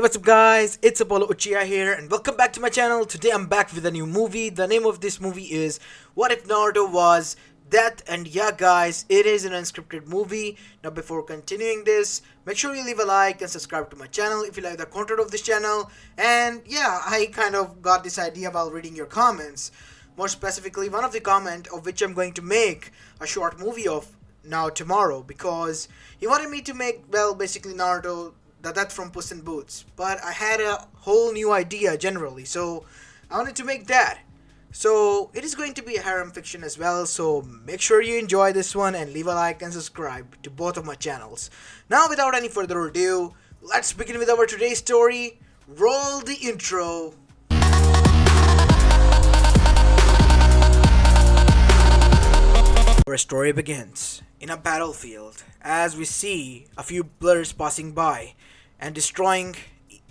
What's up guys, it's Apollo Uchiha here and welcome back to my channel. Today I'm back with a new movie. The name of this movie is What If Naruto Was Death? And yeah guys, it is an unscripted movie. Now before continuing this, make sure you leave a like and subscribe to my channel if you like the content of this channel. And yeah, I kind of got this idea while reading your comments. More specifically, one of the comment of which I'm going to make a short movie of now tomorrow, because he wanted me to make, well, basically Naruto the Death from Puss in Boots, but I had a whole new idea generally, so I wanted to make that. So it is going to be a harem fiction as well, so make sure you enjoy this one and leave a like and subscribe to both of my channels. Now without any further ado, let's begin with our today's story. Roll the intro. Our story begins in a battlefield as we see a few blurs passing by and destroying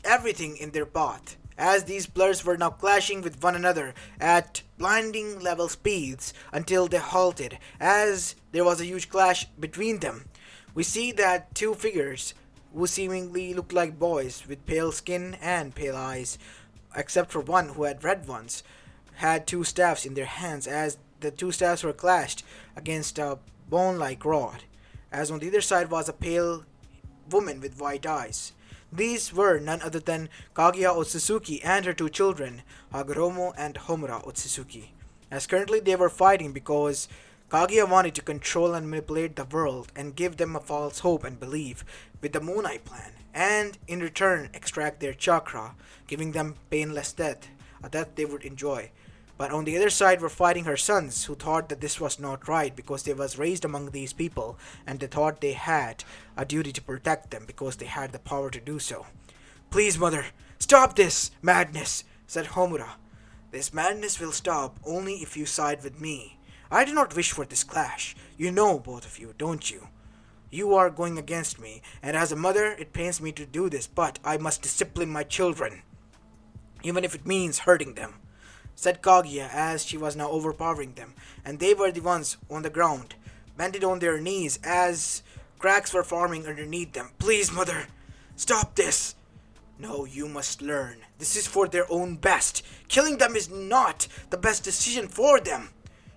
everything in their path, as these blurs were now clashing with one another at blinding level speeds until they halted as there was a huge clash between them. We see that two figures who seemingly looked like boys with pale skin and pale eyes, except for one who had red ones, had two staffs in their hands as the two staffs were clashed against a bone-like rod, as on the other side was a pale woman with white eyes. These were none other than Kaguya Otsutsuki and her two children, Hagoromo and Homura Otsutsuki. As currently they were fighting because Kaguya wanted to control and manipulate the world and give them a false hope and belief with the Moon Eye plan, and in return extract their chakra, giving them painless death, a death they would enjoy. But on the other side were fighting her sons, who thought that this was not right because they was raised among these people and they thought they had a duty to protect them because they had the power to do so. "Please, mother, stop this madness," said Homura. "This madness will stop only if you side with me. I do not wish for this clash. You know, both of you, don't you? You are going against me, and as a mother it pains me to do this, but I must discipline my children, even if it means hurting them," said Kaguya as she was now overpowering them, and they were the ones on the ground, bended on their knees as cracks were forming underneath them. "Please, mother, stop this." "No, you must learn. This is for their own best. Killing them is not the best decision for them.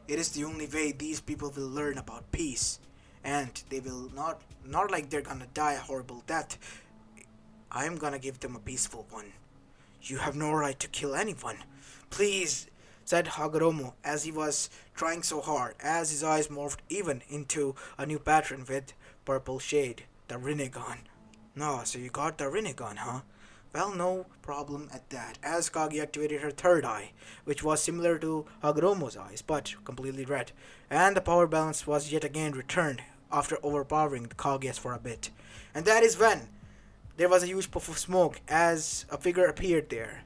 It is the only way these people will learn about peace, and they will not like they're gonna die a horrible death. I am gonna give them a peaceful one. You have no right to kill anyone. Please," said Hagoromo as he was trying so hard, as his eyes morphed even into a new pattern with purple shade, the Rinnegan. "No, so you got the Rinnegan, huh? Well, no problem at that," as Kaguya activated her third eye, which was similar to Hagoromo's eyes, but completely red, and the power balance was yet again returned after overpowering the Kaguya's for a bit. And that is when there was a huge puff of smoke as a figure appeared there.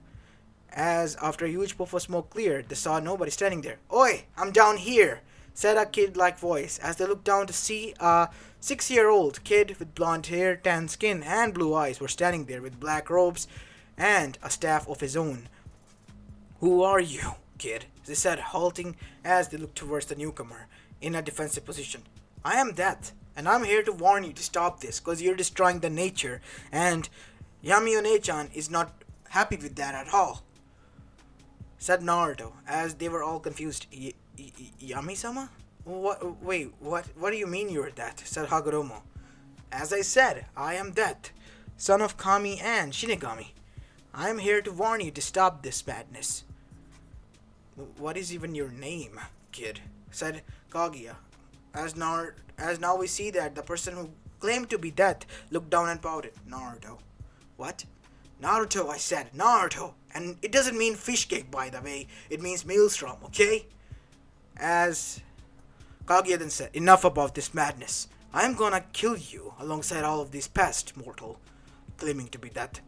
As after a huge puff of smoke cleared, they saw nobody standing there. "Oi, I'm down here," said a kid-like voice as they looked down to see a 6-year-old kid with blonde hair, tan skin, and blue eyes were standing there with black robes and a staff of his own. "Who are you, kid?" they said, halting as they looked towards the newcomer in a defensive position. "I am Death, and I'm here to warn you to stop this, cause you're destroying the nature, and Yamione-chan is not happy with that at all," said Naruto, as they were all confused. "Yami-sama? Wait, what do you mean you're Death?" said Hagoromo. "As I said, I am Death, son of Kami and Shinigami. I am here to warn you to stop this madness." "What is even your name, kid?" said Kaguya, as now we see that the person who claimed to be Death looked down and pouted. "Naruto." "What?" "Naruto, I said, Naruto. And it doesn't mean fish cake, by the way. It means maelstrom, okay?" As Kaguya then said, "Enough about this madness. I am gonna kill you alongside all of these pests, mortal, claiming to be Death.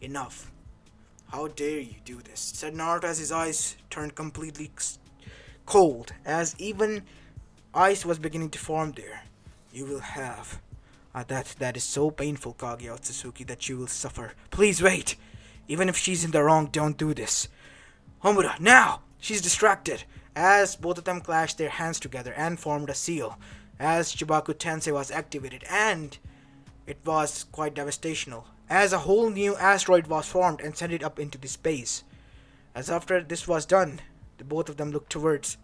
Enough." "How dare you do this?" said Naruto as his eyes turned completely cold, as even ice was beginning to form there. "You will have a death that is so painful, Kaguya Otsutsuki, that you will suffer. Please wait. Even if she's in the wrong, don't do this. Homura, now! She's distracted." As both of them clashed their hands together and formed a seal, as Chibaku Tensei was activated, and it was quite devastational. as a whole new asteroid was formed and sent it up into the space. As after this was done, the both of them looked towards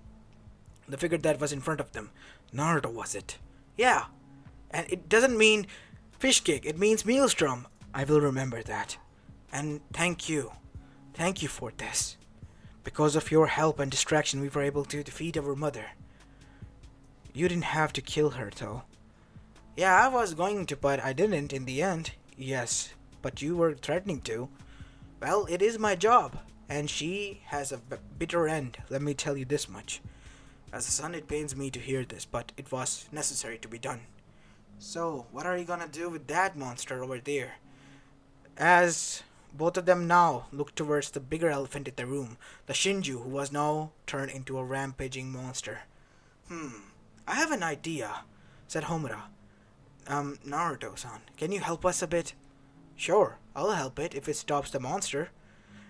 the figure that was in front of them. Naruto, was it? Yeah. And it doesn't mean fish cake, it means maelstrom. I will remember that. And thank you. Thank you for this. Because of your help and distraction, we were able to defeat our mother. You didn't have to kill her, though. Yeah, I was going to, but I didn't in the end. Yes, but you were threatening to. Well, it is my job, and she has a bitter end, let me tell you this much. As a son, it pains me to hear this, but it was necessary to be done. So, what are you gonna do with that monster over there? As both of them now looked towards the bigger elephant in the room, the Shinju, who was now turned into a rampaging monster. I have an idea, said Homura. Naruto-san, can you help us a bit? Sure, I'll help it if it stops the monster.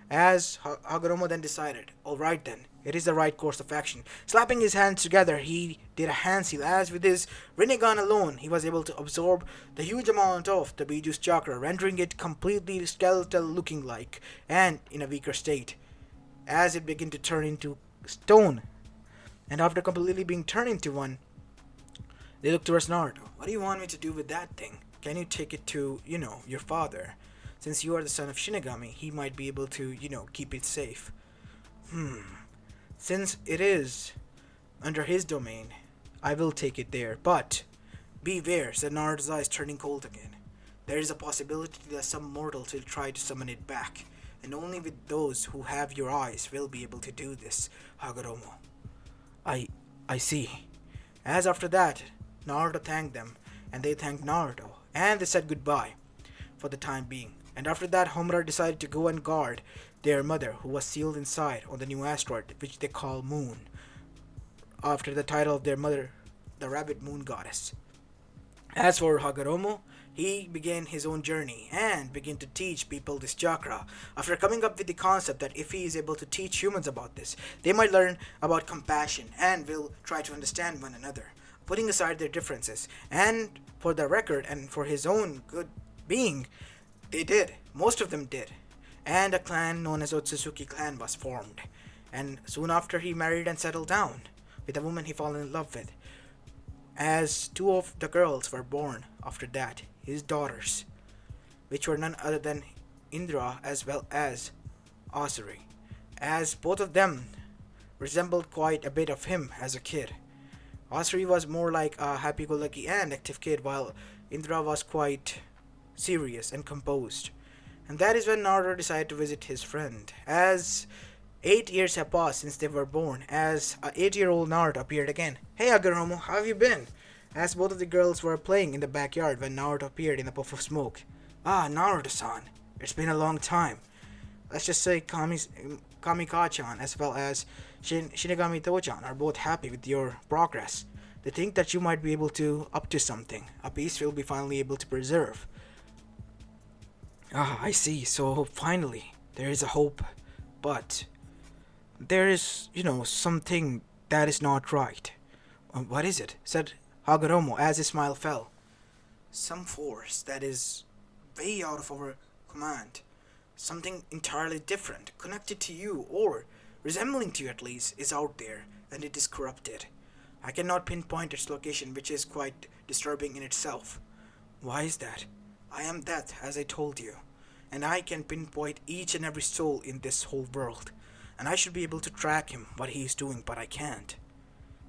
As Hagoromo then decided, alright then, it is the right course of action. Slapping his hands together, he did a hand seal, as with his Rinnegan alone, he was able to absorb the huge amount of the Biju's chakra, rendering it completely skeletal looking like, and in a weaker state, as it began to turn into stone. And after completely being turned into one, they looked towards Naruto. What do you want me to do with that thing? Can you take it to, your father? Since you are the son of Shinigami, he might be able to, keep it safe. Since it is under his domain, I will take it there. But beware, said Naruto's eyes turning cold again. There is a possibility that some mortal will try to summon it back, and only with those who have your eyes will be able to do this, Hagoromo. I see. As after that, Naruto thanked them, and they thanked Naruto, and they said goodbye for the time being. And after that, Homura decided to go and guard their mother, who was sealed inside on the new asteroid, which they call Moon, after the title of their mother, the Rabbit Moon Goddess. As for Hagoromo, he began his own journey and began to teach people this chakra, after coming up with the concept that if he is able to teach humans about this, they might learn about compassion and will try to understand one another, putting aside their differences. And for the record and for his own good being, they did. Most of them did. And a clan known as Otsutsuki clan was formed. And soon after, he married and settled down with a woman he fell in love with. As two of the girls were born after that, his daughters, which were none other than Indra as well as Asuri, as both of them resembled quite a bit of him as a kid. Asuri was more like a happy-go-lucky and active kid, while Indra was quite serious and composed. And that is when Naruto decided to visit his friend. As 8 years have passed since they were born, as a 8-year-old Naruto appeared again. Hey Hagoromo, how have you been? As both of the girls were playing in the backyard when Naruto appeared in a puff of smoke. Ah, Naruto-san, it's been a long time. Let's just say Kamikaze-chan as well as Shinigami Tojan are both happy with your progress. They think that you might be able to up to something, a piece we'll be finally able to preserve. Ah, I see, so finally, there is a hope. But there is, something that is not right. What is it? Said Hagoromo as his smile fell. Some force that is way out of our command. Something entirely different, connected to you, or resembling to you at least, is out there, and it is corrupted. I cannot pinpoint its location, which is quite disturbing in itself. Why is that? I am Death, as I told you, and I can pinpoint each and every soul in this whole world, and I should be able to track him, what he is doing, but I can't.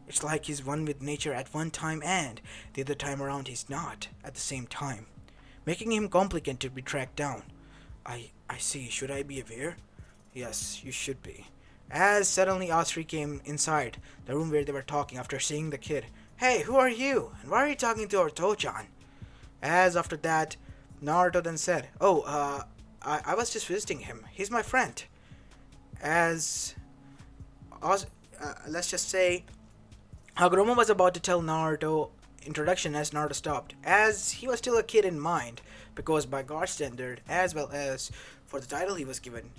It's like he's one with nature at one time, and the other time around he's not, at the same time, making him complicated to be tracked down. I see. Should I be aware? Yes, you should be. As suddenly Asri came inside the room where they were talking after seeing the kid. Hey, who are you? And why are you talking to our Tojan? As after that, Naruto then said, I was just visiting him. He's my friend. Let's just say, Hagoromo was about to tell Naruto introduction as Naruto stopped, as he was still a kid in mind, because by God's standard, as well as for the title he was given,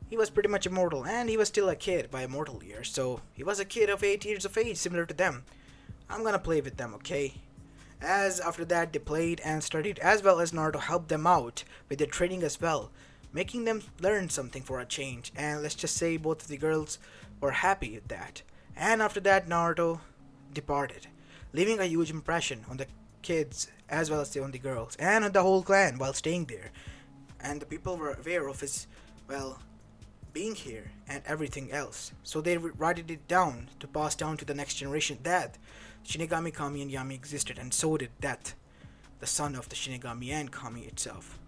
he was pretty much immortal, and he was still a kid by immortal years, so he was a kid of 8 years of age, similar to them. I'm gonna play with them, okay? As after that they played and studied, as well as Naruto helped them out with their training as well, making them learn something for a change. And let's just say both of the girls were happy with that. And after that Naruto departed, leaving a huge impression on the kids as well as on the girls and on the whole clan while staying there. And the people were aware of his, well, being here and everything else. So they wrote it down to pass down to the next generation that Shinigami Kami and Yami existed, and so did Death, the son of the Shinigami and Kami itself.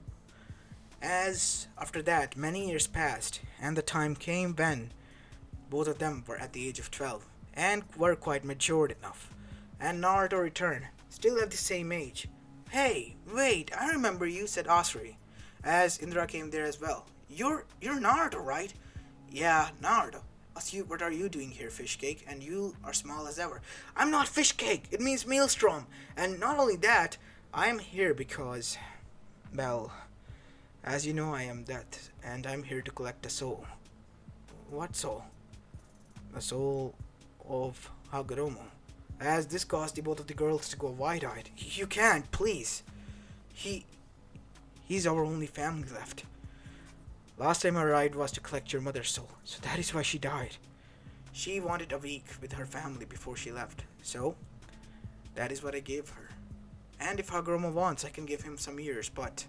As after that, many years passed, and the time came when both of them were at the age of 12 and were quite matured enough. And Naruto returned, still at the same age. Hey, wait, I remember you, said Asri, as Indra came there as well. You're Naruto, right? Yeah, Naruto. What are you doing here, fish cake? And you are small as ever. I'm not fish cake. It means maelstrom. And not only that, I'm here because, well, as you know, I am Death, and I'm here to collect a soul. What soul? The soul of Hagoromo. As this caused the both of the girls to go wide-eyed. You can't, please. He's our only family left. Last time I arrived was to collect your mother's soul, so that is why she died. She wanted a week with her family before she left, so that is what I gave her. And if Hagoromo wants, I can give him some years, but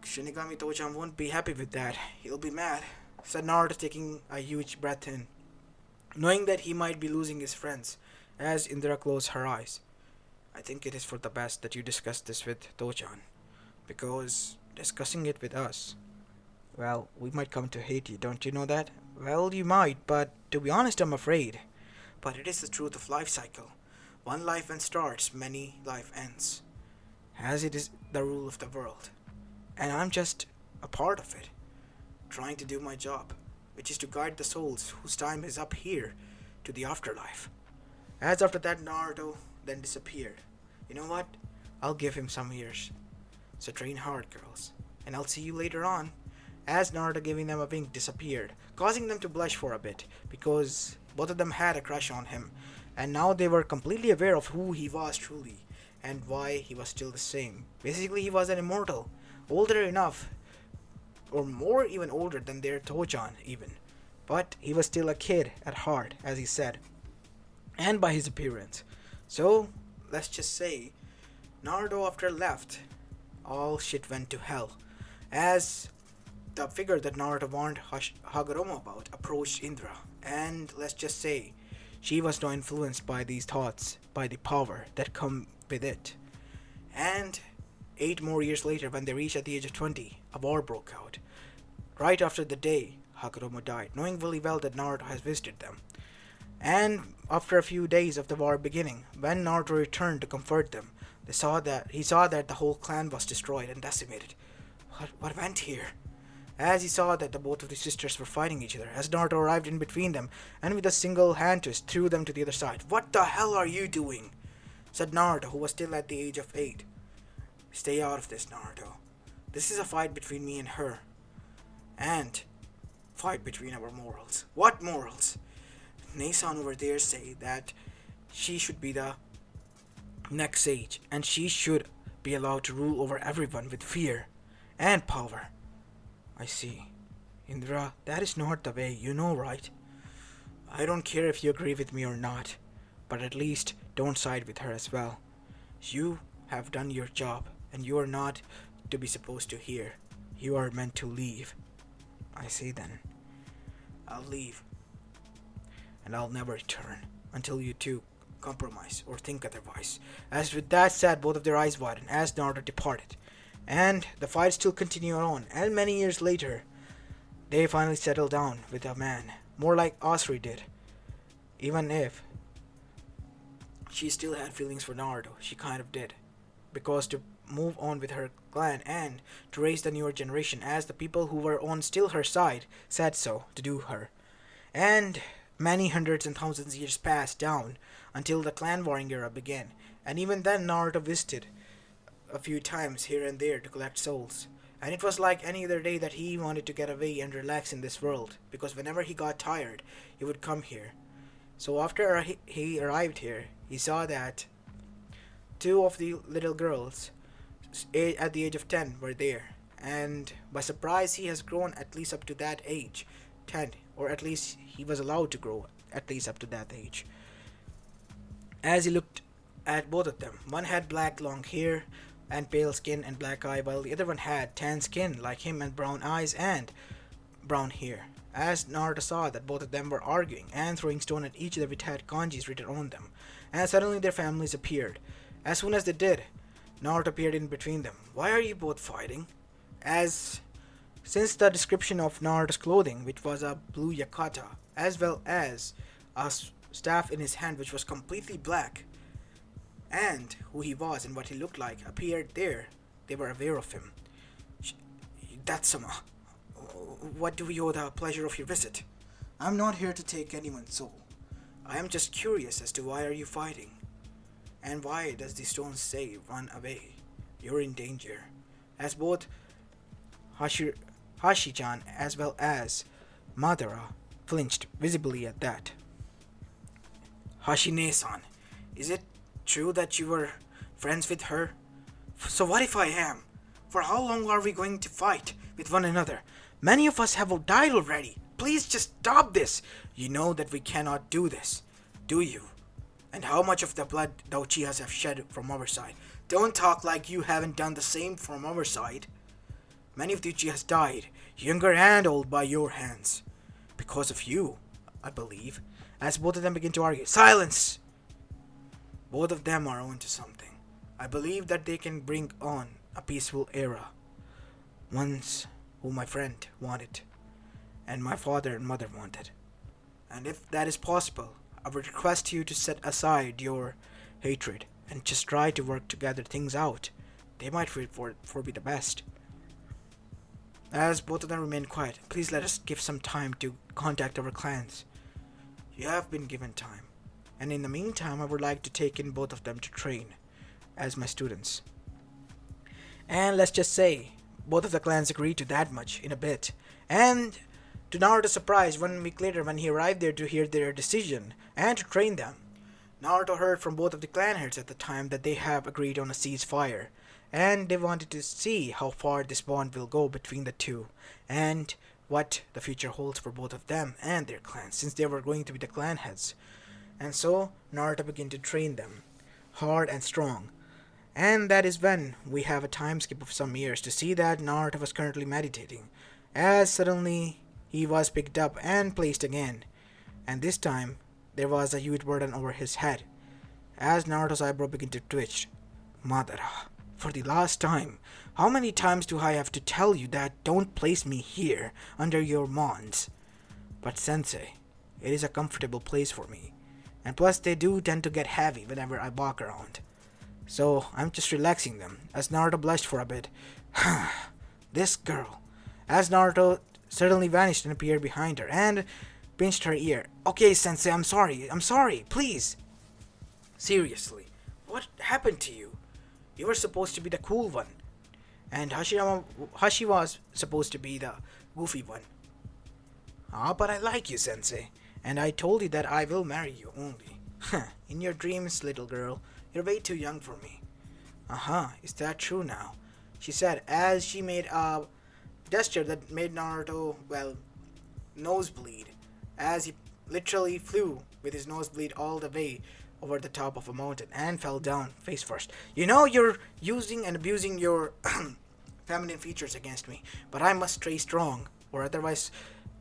Shinigami Tojan won't be happy with that. He'll be mad, said Naruto, taking a huge breath in, knowing that he might be losing his friends, as Indra closed her eyes. I think it is for the best that you discuss this with Tojan, because discussing it with us, well, we might come to hate you, don't you know that? Well, you might, but to be honest, I'm afraid. But it is the truth of life cycle. One life when starts, many life ends. As it is the rule of the world. And I'm just a part of it, trying to do my job, which is to guide the souls whose time is up here to the afterlife. As after that, Naruto then disappeared. You know what? I'll give him some years. So train hard, girls, and I'll see you later on. As Naruto, giving them a wink, disappeared, causing them to blush for a bit, because both of them had a crush on him, and now they were completely aware of who he was truly, and why he was still the same. Basically, he was an immortal, older enough, or more even older than their Tojan even, but he was still a kid at heart, as he said, and by his appearance. So, let's just say, Naruto after left, all shit went to hell, as the figure that Naruto warned Hagoromo about approached Indra, and let's just say, she was now influenced by these thoughts, by the power that come with it. And 8 more years later, when they reached at the age of 20, a war broke out. Right after the day Hagoromo died, knowing fully well that Naruto has visited them. And after a few days of the war beginning, when Naruto returned to comfort them, he saw that the whole clan was destroyed and decimated. What went here? As he saw that the both of the sisters were fighting each other, as Naruto arrived in between them, and with a single hand twist threw them to the other side. What the hell are you doing? Said Naruto, who was still at the age of 8. Stay out of this, Naruto. This is a fight between me and her. And fight between our morals. What morals? Nason over there say that she should be the next sage, and she should be allowed to rule over everyone with fear and power. I see. Indra, that is not the way, you know, right? I don't care if you agree with me or not, but at least don't side with her as well. You have done your job, and you are not to be supposed to hear. You are meant to leave. I see then. I'll leave, and I'll never return until you two compromise or think otherwise. As with that said, both of their eyes widened as Naruto departed, and the fight still continued on. And many years later, they finally settled down with a man, more like Asri did. Even if she still had feelings for Naruto, she kind of did, because to move on with her clan and to raise the newer generation, as the people who were on still her side said so to do her. And many hundreds and thousands of years passed down until the clan warring era began, and even then Naruto visited a few times here and there to collect souls. And it was like any other day that he wanted to get away and relax in this world, because whenever he got tired, he would come here. So after he arrived here, he saw that two of the little girls at the age of 10 were there, and by surprise he has grown at least up to that age, 10, or at least he was allowed to grow at least up to that age. As he looked at both of them, one had black long hair and pale skin and black eye, while the other one had tan skin like him and brown eyes and brown hair. As Naruto saw that both of them were arguing and throwing stone at each other which had kanjis written on them, and suddenly their families appeared. As soon as they did, Naruto appeared in between them. Why are you both fighting? As since the description of Naruto's clothing, which was a blue yakata, as well as a staff in his hand which was completely black, and who he was and what he looked like appeared there, they were aware of him. That's Sama. What do we owe the pleasure of your visit? I'm not here to take anyone's soul. I am just curious as to why are you fighting? And why does the stone say run away? You're in danger. As both Hashi-chan as well as Madara flinched visibly at that. Hashine-san, is it true that you were friends with her? So what if I am? For how long are we going to fight with one another? Many of us have died already. Please just stop this. You know that we cannot do this, do you? And how much of the blood the Uchihas have shed from our side? Don't talk like you haven't done the same from our side. Many of the Uchihas died, younger and old, by your hands. Because of you, I believe. As both of them begin to argue. Silence! Both of them are onto something. I believe that they can bring on a peaceful era. Ones who my friend wanted, and my father and mother wanted. And if that is possible, I would request you to set aside your hatred and just try to work together things out. They might for be the best. As both of them remain quiet, please let us give some time to contact our clans. You have been given time, and in the meantime I would like to take in both of them to train as my students. And let's just say, both of the clans agreed to that much in a bit. And to Naruto's surprise, 1 week later when he arrived there to hear their decision and to train them, Naruto heard from both of the clan heads at the time that they have agreed on a ceasefire. And they wanted to see how far this bond will go between the two, and what the future holds for both of them and their clans, since they were going to be the clan heads. And so Naruto began to train them, hard and strong. And that is when we have a time skip of some years to see that Naruto was currently meditating, as suddenly he was picked up and placed again, and this time there was a huge burden over his head. As Naruto's eyebrow began to twitch. Madara, for the last time, how many times do I have to tell you that don't place me here under your mons? But sensei, it is a comfortable place for me, and plus they do tend to get heavy whenever I walk around. So I'm just relaxing them, as Naruto blushed for a bit. This girl. As Naruto suddenly vanished and appeared behind her and pinched her ear. Okay, sensei, I'm sorry, please. Seriously, what happened to you? You were supposed to be the cool one, and Hashi was supposed to be the goofy one. But I like you, sensei, and I told you that I will marry you only. In your dreams, little girl. You're way too young for me. Is that true now? She said as she made a gesture that made Naruto, nosebleed, as he literally flew with his nosebleed all the way over the top of a mountain and fell down face first. You know you're using and abusing your feminine features against me, but I must stay strong, or otherwise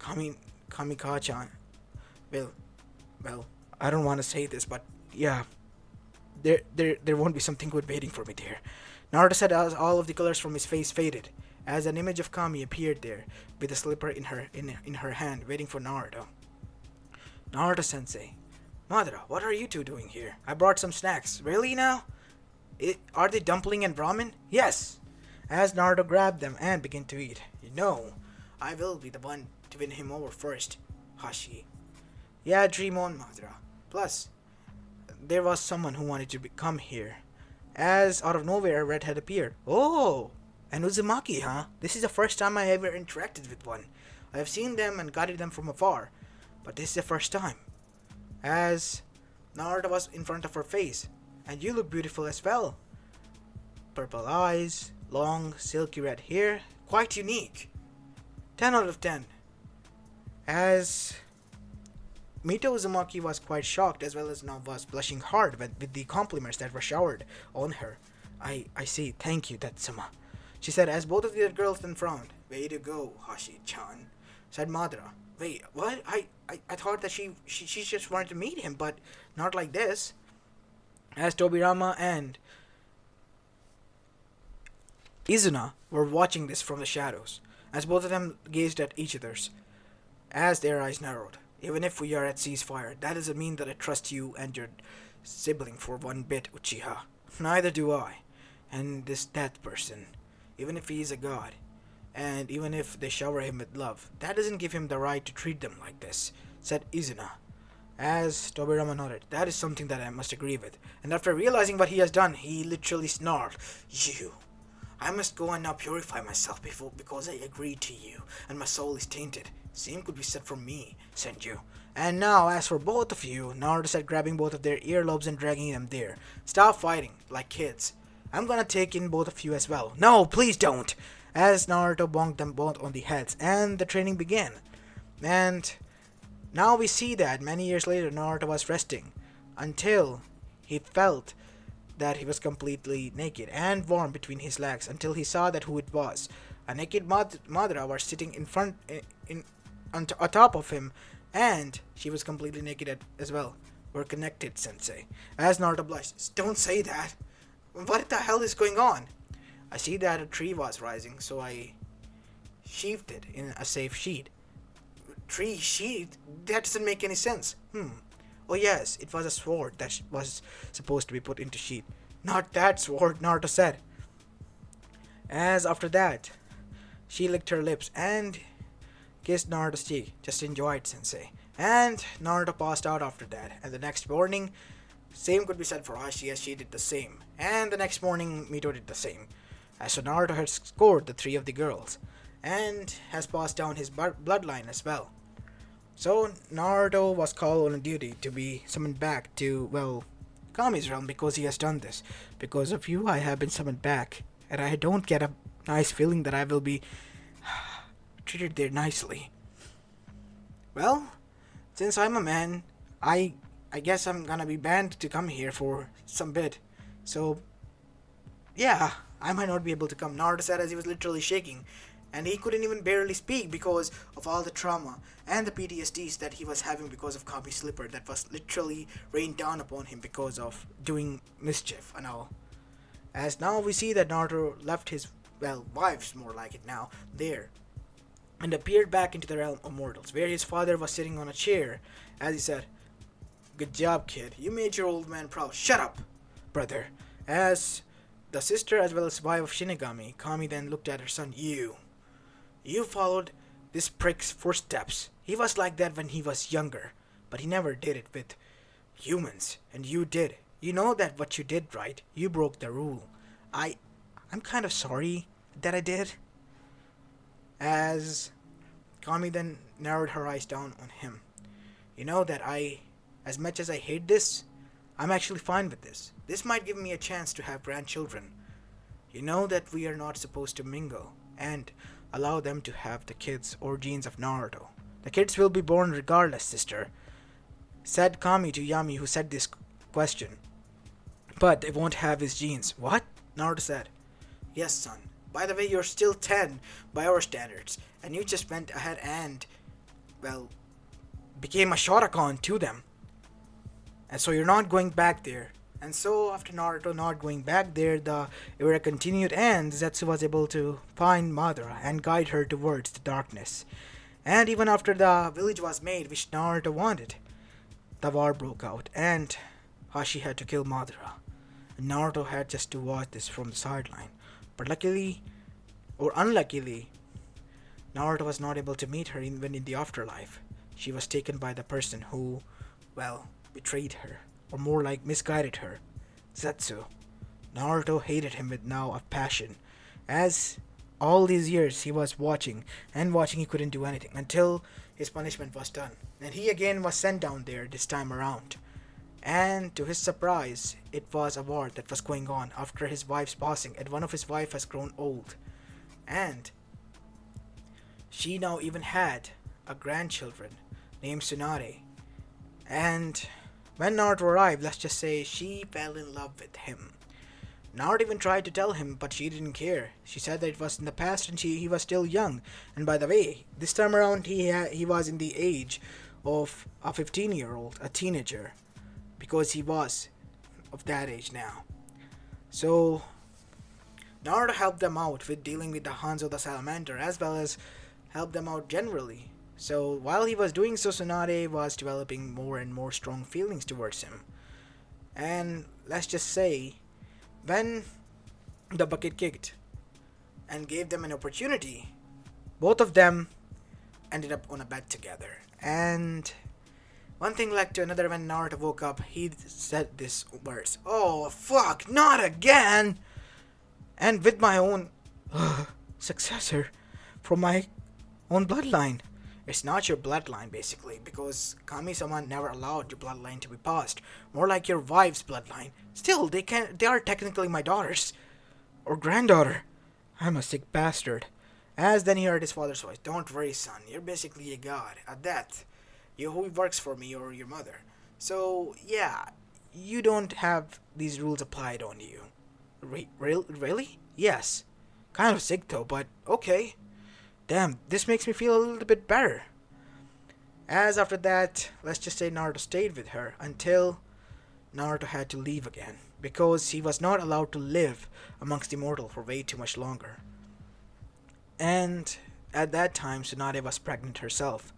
Kamikaze-chan. Well, I don't want to say this, but yeah. There won't be something good waiting for me there. Naruto said as all of the colors from his face faded, as an image of Kami appeared there, with a slipper in her hand, waiting for Naruto. Naruto-sensei. Madara, what are you two doing here? I brought some snacks. Really now? Are they dumpling and ramen? Yes! As Naruto grabbed them and began to eat. You know, I will be the one to win him over first, Hashi. Yeah, dream on, Madara. Plus, there was someone who wanted to come here. As out of nowhere, a redhead appeared. Oh, an Uzumaki, huh? This is the first time I ever interacted with one. I have seen them and guided them from afar, but this is the first time. As Naruto was in front of her face, And you look beautiful as well. Purple eyes, long, silky red hair, quite unique. 10 out of 10. As Mito Uzumaki was quite shocked as well as now was blushing hard with the compliments that were showered on her. I see, thank you, Tatsuma, she said as both of the other girls then frowned. Way to go, Hashi-chan, said Madara. Wait, what? I thought that she just wanted to meet him, but not like this. As Tobirama and Izuna were watching this from the shadows, as both of them gazed at each other's, as their eyes narrowed. Even if we are at ceasefire, that doesn't mean that I trust you and your sibling for one bit, Uchiha. Neither do I. And this death person, even if he is a god, and even if they shower him with love, that doesn't give him the right to treat them like this, said Izuna. As Tobirama nodded, that is something that I must agree with. And after realizing what he has done, he literally snarled, You! I must go and now purify myself because I agreed to you, and my soul is tainted. Same could be said for me, Senju. And now, as for both of you, Naruto said, grabbing both of their earlobes and dragging them there. Stop fighting, like kids. I'm gonna take in both of you as well. No, please don't! As Naruto bonked them both on the heads, and the training began. And now we see that many years later, Naruto was resting, until he felt that he was completely naked and warm between his legs, until he saw that who it was. A naked Madara was sitting in front, on top of him, and she was completely naked as well. We're connected, Sensei. As Naruto blushed, don't say that. What the hell is going on? I see that a tree was rising, so I sheathed it in a safe sheet. Tree sheath? That doesn't make any sense. Oh yes, it was a sword that was supposed to be put into sheath. Not that sword, Naruto said. As after that, she licked her lips and kissed Naruto's cheek. Just enjoy it, Sensei. And Naruto passed out after that. And the next morning, same could be said for Hashi, as she did the same. And the next morning, Mito did the same. As so Naruto had scored the 3 of the girls, and has passed down his bloodline as well. So Naruto was called on duty to be summoned back to, well, Kami's realm because he has done this. Because of you, I have been summoned back, and I don't get a nice feeling that I will be treated there nicely. Well, since I'm a man, I guess I'm gonna be banned to come here for some bit. So, yeah, I might not be able to come, Naruto said as he was literally shaking. And he couldn't even barely speak because of all the trauma and the PTSDs that he was having because of Kami's slipper that was literally rained down upon him because of doing mischief and all. As now we see that Naruto left his, well, wives more like it now, there, and appeared back into the realm of mortals, where his father was sitting on a chair, as he said, Good job, kid. You made your old man proud. Shut up, brother. As the sister as well as wife of Shinigami, Kami then looked at her son. You followed this prick's footsteps. He was like that when he was younger, but he never did it with humans, and you did. You know that what you did, right? You broke the rule. I'm kind of sorry that I did. As Kami then narrowed her eyes down on him. You know that as much as I hate this, I'm actually fine with this. This might give me a chance to have grandchildren. You know that we are not supposed to mingle and allow them to have the kids or genes of Naruto. The kids will be born regardless, sister, said Kami to Yami, who said this question. But they won't have his genes. What? Naruto said. Yes, son. By the way, you're still 10 by our standards, and you just went ahead and, well, became a Shotokan to them. And so you're not going back there. And so after Naruto not going back there, the era continued, and Zetsu was able to find Madara and guide her towards the darkness. And even after the village was made, which Naruto wanted, the war broke out, and Hashi had to kill Madara. And Naruto had just to watch this from the sideline. But luckily, or unluckily, Naruto was not able to meet her even in the afterlife. She was taken by the person who, well, betrayed her, or more like misguided her, Zetsu. Naruto hated him with now a passion, as all these years he was watching, he couldn't do anything, until his punishment was done. And he again was sent down there this time around. And to his surprise, it was a war that was going on after his wife's passing, and one of his wife has grown old. And she now even had a grandchildren named Tsunade. And when Naruto arrived, let's just say she fell in love with him. Naruto even tried to tell him, but she didn't care. She said that it was in the past and he was still young. And by the way, this time around he was in the age of a 15-year-old, a teenager, because he was of that age now. So Naruto helped them out with dealing with the Hanzo the Salamander, as well as helped them out generally. So while he was doing so, Tsunade was developing more and more strong feelings towards him. And let's just say, when the bucket kicked and gave them an opportunity, both of them ended up on a bed together. And one thing led to another. When Naruto woke up, he said these words: "Oh fuck, not again!" And with my own successor from my own bloodline. It's not your bloodline, basically, because Kami-sama never allowed your bloodline to be passed. More like your wife's bloodline. Still, they are technically my daughters. Or granddaughter. I'm a sick bastard. As then he heard his father's voice. Don't worry, son. You're basically a god. A death. You who works for me or your mother. So, yeah. You don't have these rules applied on you. Really? Yes. Kind of sick though, but okay. Damn, this makes me feel a little bit better. As after that, let's just say Naruto stayed with her until Naruto had to leave again, because he was not allowed to live amongst the immortal for way too much longer. And at that time, Tsunade was pregnant herself,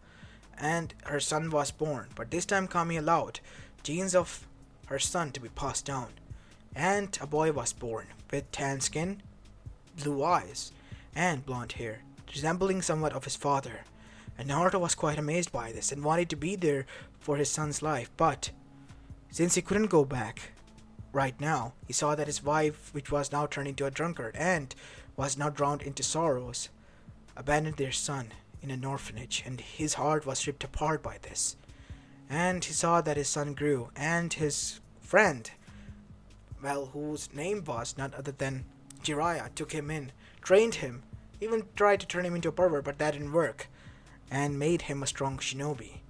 and her son was born, but this time Kami allowed genes of her son to be passed down, and a boy was born with tan skin, blue eyes, and blonde hair, resembling somewhat of his father. And Naruto was quite amazed by this and wanted to be there for his son's life, but since he couldn't go back right now, he saw that his wife, which was now turned into a drunkard and was now drowned into sorrows, abandoned their son in an orphanage, and his heart was ripped apart by this. And he saw that his son grew, and his friend, well, whose name was none other than Jiraiya, took him in, trained him, even tried to turn him into a pervert, but that didn't work, and made him a strong shinobi,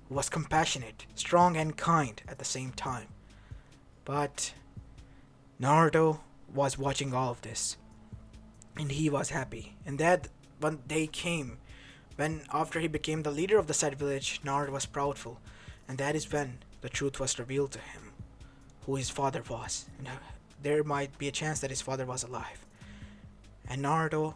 who was compassionate, strong, and kind at the same time. But Naruto was watching all of this, and he was happy. And that one day came when, after he became the leader of the said village, Naruto was proudful, and that is when the truth was revealed to him, who his father was, and there might be a chance that his father was alive. And Naruto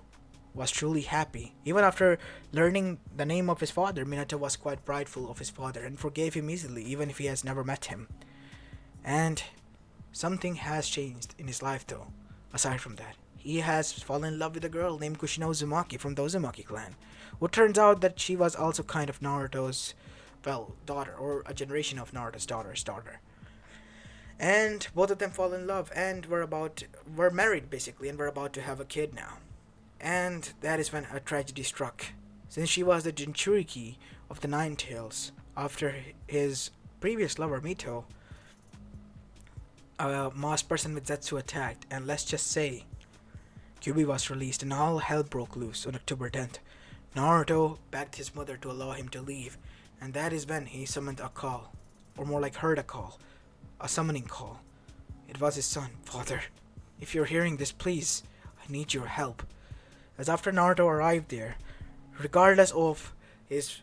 was truly happy. Even after learning the name of his father, Minato was quite prideful of his father and forgave him easily, even if he has never met him. And something has changed in his life though, aside from that. He has fallen in love with a girl named Kushino Uzumaki from the Uzumaki clan, who turns out that she was also kind of Naruto's, well, daughter, or a generation of Naruto's daughter. And both of them fall in love and were married basically, and were about to have a kid now. And that is when a tragedy struck. Since she was the Jinchuriki of the Nine Tails, after his previous lover Mito, a masked person with Zetsu attacked, and let's just say Kyuubi was released and all hell broke loose on October 10th. Naruto begged his mother to allow him to leave, and that is when he summoned a call, or more like heard a call, a summoning call. It was his son. Father, if you're hearing this, please, I need your help. As after Naruto arrived there, regardless of his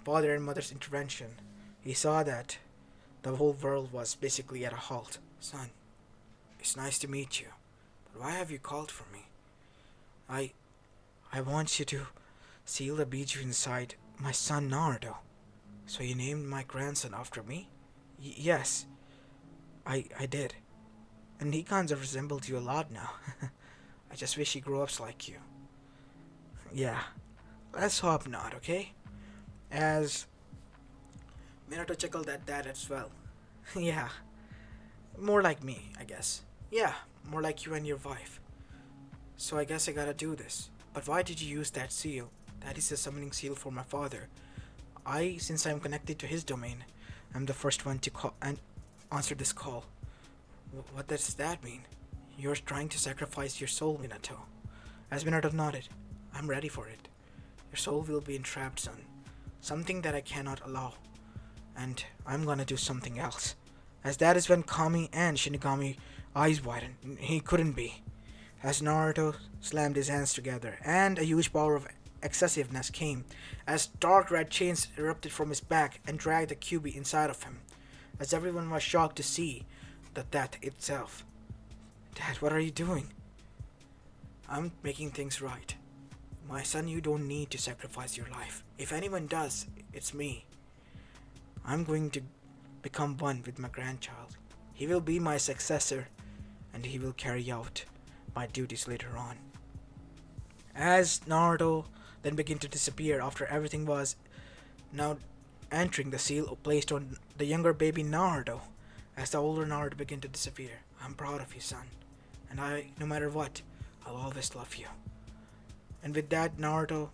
father and mother's intervention, he saw that the whole world was basically at a halt. Son, it's nice to meet you, but why have you called for me? I want you to seal the Biju inside my son Naruto. So you named my grandson after me? Yes, I did. And he kind of resembles you a lot now. I just wish he grew up like you. Yeah, let's hope not, okay? As Minato chuckled at that as well. Yeah, more like me, I guess. Yeah, more like you and your wife. So I guess I gotta do this. But why did you use that seal? That is the summoning seal for my father. Since I'm connected to his domain, I'm the first one to call, and answer this call. What does that mean? You're trying to sacrifice your soul, Minato. As Minato nodded, I'm ready for it. Your soul will be entrapped, son. Something that I cannot allow. And I'm gonna do something else. As that is when Kami and Shinigami eyes widened. He couldn't be. As Naruto slammed his hands together, and a huge power of excessiveness came, as dark red chains erupted from his back and dragged the Kyuubi inside of him, as everyone was shocked to see the death itself. Dad, what are you doing? I'm making things right. My son, you don't need to sacrifice your life. If anyone does, it's me. I'm going to become one with my grandchild. He will be my successor, and he will carry out my duties later on. As Naruto then began to disappear after everything was now entering the seal placed on the younger baby Naruto, as the older Naruto began to disappear. I'm proud of you, son, and no matter what, I'll always love you. And with that, Naruto,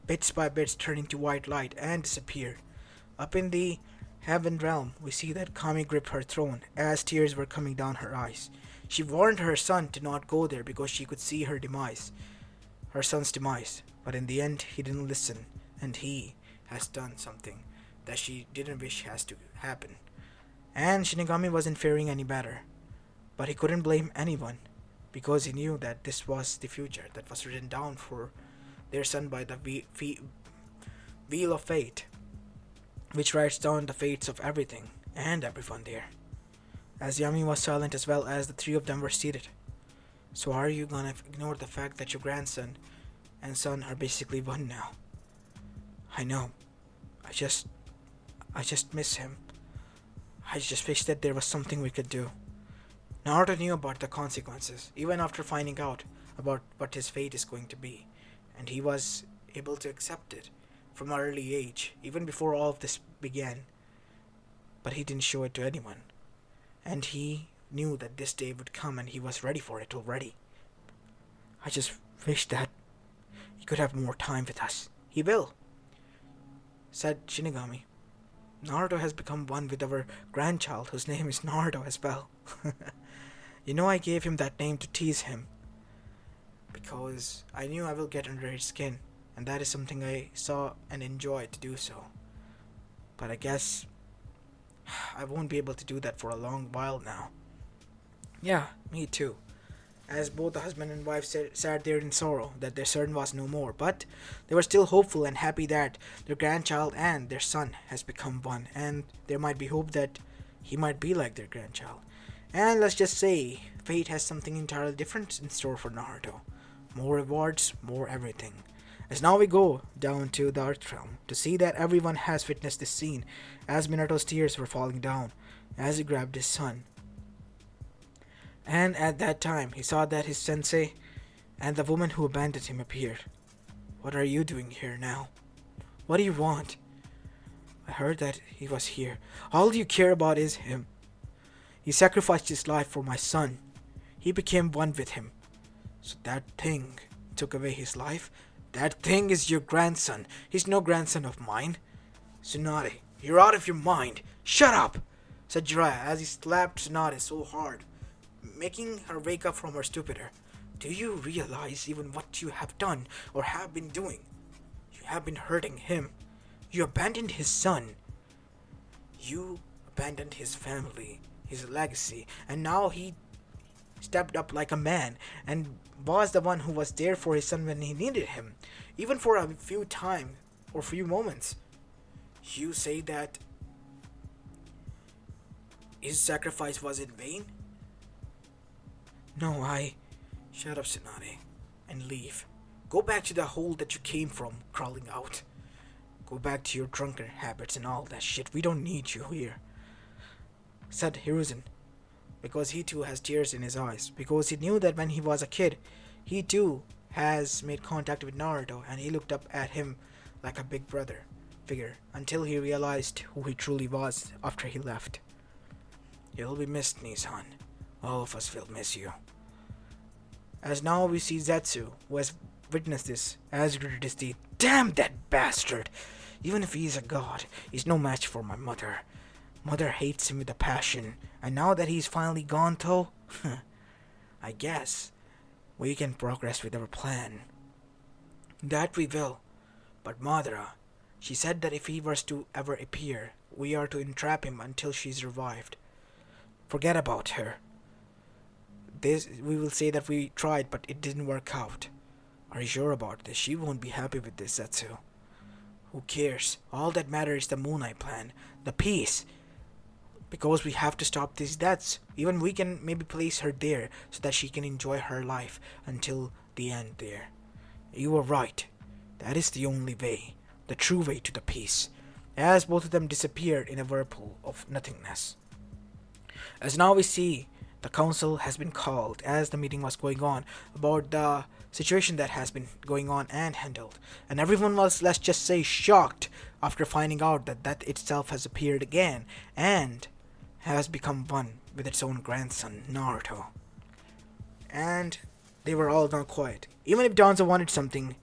bits by bits, turned into white light and disappeared. Up in the heaven realm, we see that Kami gripped her throne as tears were coming down her eyes. She warned her son to not go there because she could see her son's demise. But in the end, he didn't listen, and he has done something that she didn't wish has to happen. And Shinigami wasn't faring any better. But he couldn't blame anyone, because he knew that this was the future that was written down for their son by the Wheel of Fate, which writes down the fates of everything and everyone there. As Yami was silent as well as the three of them were seated. So are you gonna ignore the fact that your grandson and son are basically one now? I know. I just miss him. I just wish that there was something we could do. Naruto knew about the consequences, even after finding out about what his fate is going to be, and he was able to accept it from an early age, even before all of this began. But he didn't show it to anyone, and he knew that this day would come and he was ready for it already. I just wish that he could have more time with us. He will, said Shinigami. Naruto has become one with our grandchild, whose name is Naruto as well. You know, I gave him that name to tease him, because I knew I will get under his skin, and that is something I saw and enjoyed to do so. But I guess I won't be able to do that for a long while now. Yeah, me too. As both the husband and wife sat there in sorrow that their son was no more, but they were still hopeful and happy that their grandchild and their son has become one, and there might be hope that he might be like their grandchild. And let's just say, fate has something entirely different in store for Naruto. More rewards, more everything. As now we go down to the Earth Realm to see that everyone has witnessed this scene as Minato's tears were falling down as he grabbed his son. And at that time, he saw that his sensei and the woman who abandoned him appeared. What are you doing here now? What do you want? I heard that he was here. All you care about is him. He sacrificed his life for my son. He became one with him. So that thing took away his life? That thing is your grandson. He's no grandson of mine. Tsunade, you're out of your mind. Shut up, said Jiraiya as he slapped Tsunade so hard, making her wake up from her stupor. Do you realize even what you have done or have been doing? You have been hurting him. You abandoned his son. You abandoned his family, his legacy, and now he stepped up like a man and was the one who was there for his son when he needed him, even for a few time or few moments. You say that his sacrifice was in vain? No, Shut up, Tsunade, and leave. Go back to the hole that you came from, crawling out. Go back to your drunken habits and all that shit. We don't need you here, said Hiruzen, because he too has tears in his eyes, because he knew that when he was a kid, he too has made contact with Naruto, and he looked up at him like a big brother figure, until he realized who he truly was after he left. You'll be missed, Nissan. All of us will miss you. As now we see Zetsu, who has witnessed this, as gritted his teeth. Damn that bastard! Even if he is a god, he's no match for my mother. Mother hates him with a passion, and now that he's finally gone though, I guess we can progress with our plan. That we will. But Madara, she said that if he was to ever appear, we are to entrap him until she's revived. Forget about her. This we will say that we tried but it didn't work out. Are you sure about this? She won't be happy with this, Setsu. Who cares? All that matters is the Moon Eye plan. The peace. Because we have to stop these deaths. Even we can maybe place her there so that she can enjoy her life until the end there. You are right. That is the only way. The true way to the peace. As both of them disappeared in a whirlpool of nothingness. As now we see, the council has been called as the meeting was going on about the situation that has been going on and handled. And everyone was, let's just say, shocked after finding out that that itself has appeared again and has become one with its own grandson, Naruto. And they were all now quiet. Even if Danzo wanted something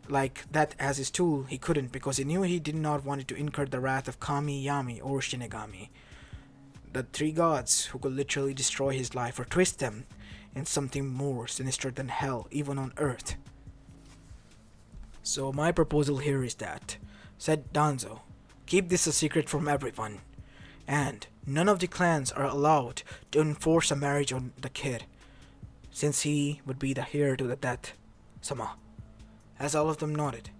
like that as his tool, he couldn't because he knew he did not want to incur the wrath of Kami, Yami, or Shinigami. The three gods who could literally destroy his life or twist them in something more sinister than hell, even on Earth. So my proposal here is that, said Danzo, keep this a secret from everyone, and none of the clans are allowed to enforce a marriage on the kid, since he would be the heir to the death. Sama. As all of them nodded.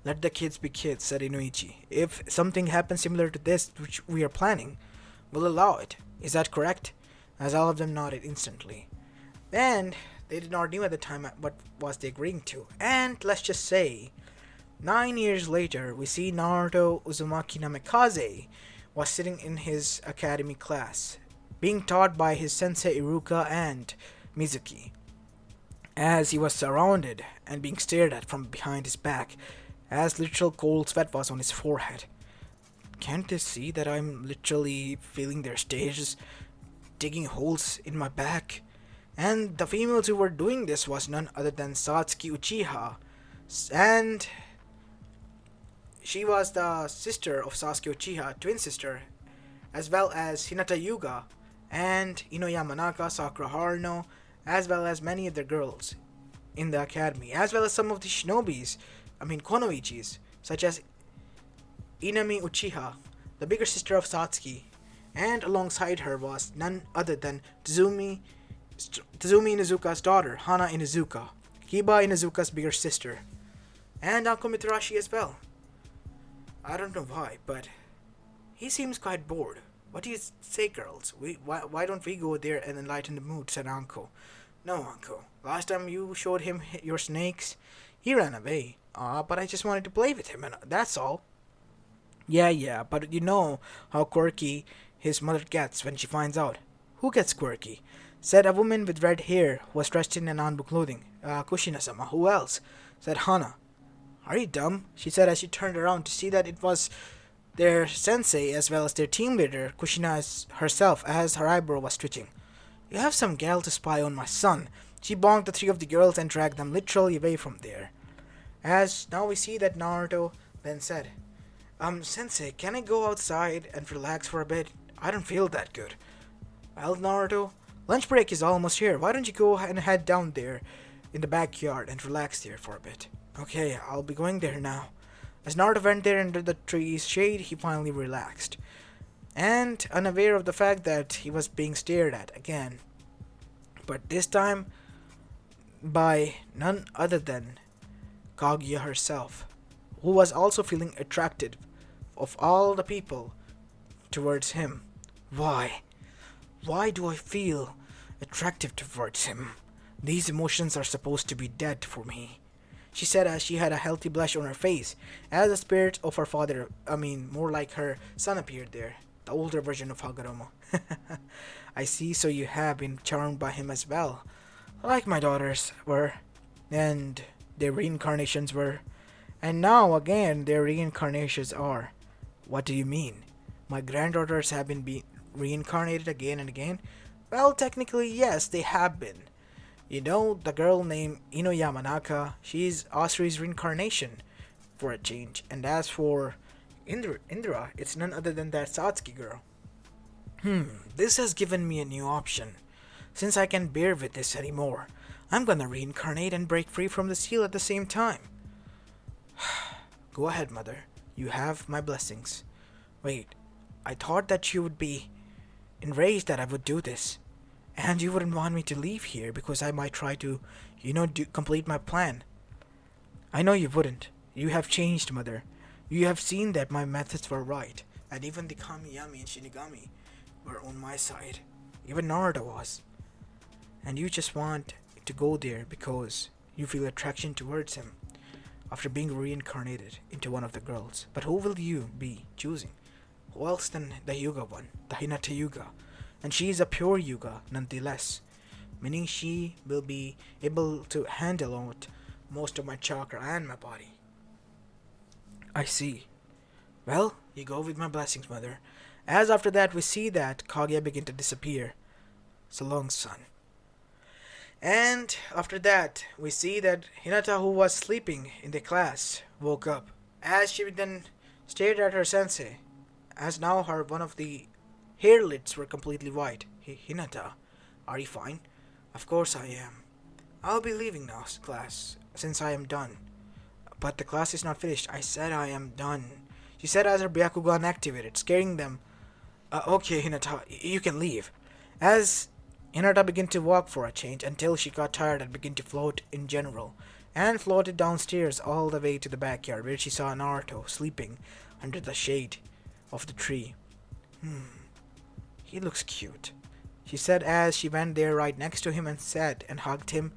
Let the kids be kids, said Inuichi. If something happens similar to this, which we are planning, we'll allow it. Is that correct? As all of them nodded instantly. And they did not know at the time what was they agreeing to. And let's just say, 9 years later, we see Naruto Uzumaki Namikaze was sitting in his academy class, being taught by his sensei Iruka and Mizuki, as he was surrounded and being stared at from behind his back, as literal cold sweat was on his forehead. Can't they see that I'm literally feeling their stages, digging holes in my back? And the females who were doing this was none other than Satsuki Uchiha, and she was the sister of Sasuke Uchiha, twin sister, as well as Hinata Yuga, and Ino Yamanaka, Sakura Haruno, as well as many other girls in the academy, as well as some of the Konoichis, such as Inami Uchiha, the bigger sister of Satsuki, and alongside her was none other than Tazumi Inuzuka's daughter, Hana Inuzuka, Kiba Inuzuka's bigger sister, and Uncle Mitarashi as well. I don't know why, but he seems quite bored. What do you say, girls? Why don't we go there and enlighten the mood, said Uncle. No, Uncle. Last time you showed him your snakes, he ran away. But I just wanted to play with him, and that's all. Yeah, but you know how quirky his mother gets when she finds out. Who gets quirky? Said a woman with red hair who was dressed in Nanbu clothing. Kushina-sama. Who else? Said Hana. Are you dumb? She said as she turned around to see that it was their sensei as well as their team leader, Kushina herself, as her eyebrow was twitching. You have some gal to spy on my son. She bonked the three of the girls and dragged them literally away from there. As now we see that Naruto then said, Sensei, can I go outside and relax for a bit? I don't feel that good. Well, Naruto, lunch break is almost here. Why don't you go and head down there in the backyard and relax there for a bit? Okay, I'll be going there now. As Naruto went there under the tree's shade, he finally relaxed, and unaware of the fact that he was being stared at again, but this time by none other than Kaguya herself, who was also feeling attracted of all the people towards him. Why? Why do I feel attractive towards him? These emotions are supposed to be dead for me, she said as she had a healthy blush on her face, as the spirit of her father, more like her son, appeared there, the older version of Hagoromo. I see, so you have been charmed by him as well, like my daughters were, and their reincarnations were, and now again their reincarnations are. What do you mean? My granddaughters have been reincarnated again and again? Well, technically yes, they have been. You know, the girl named Ino Yamanaka, she's Asri's reincarnation, for a change. And as for Indra, it's none other than that Satsuki girl. This has given me a new option. Since I can't bear with this anymore, I'm gonna reincarnate and break free from the seal at the same time. Go ahead, Mother. You have my blessings. Wait, I thought that you would be enraged that I would do this. And you wouldn't want me to leave here because I might try to, complete my plan. I know you wouldn't. You have changed, Mother. You have seen that my methods were right, and even the Kamiyami and Shinigami were on my side. Even Naruto was. And you just want to go there because you feel attraction towards him after being reincarnated into one of the girls. But who will you be choosing? Who else than the Yuga one, the Hinata Yuga? And she is a pure Yuga nonetheless, meaning she will be able to handle out most of my chakra and my body. I see. Well, you go with my blessings, Mother. As after that we see that Kaguya begin to disappear. So long, son. And after that, we see that Hinata, who was sleeping in the class, woke up. As she then stared at her sensei, as now her one of the hair lids were completely white. Hinata, are you fine? Of course I am. I'll be leaving now, class, since I am done. But the class is not finished. I said I am done. She said as her Byakugan activated, scaring them. Okay, Hinata, you can leave. As Hinata began to walk for a change until she got tired and began to float in general, and floated downstairs all the way to the backyard where she saw Naruto sleeping under the shade of the tree. He looks cute, she said as she went there right next to him and sat and hugged him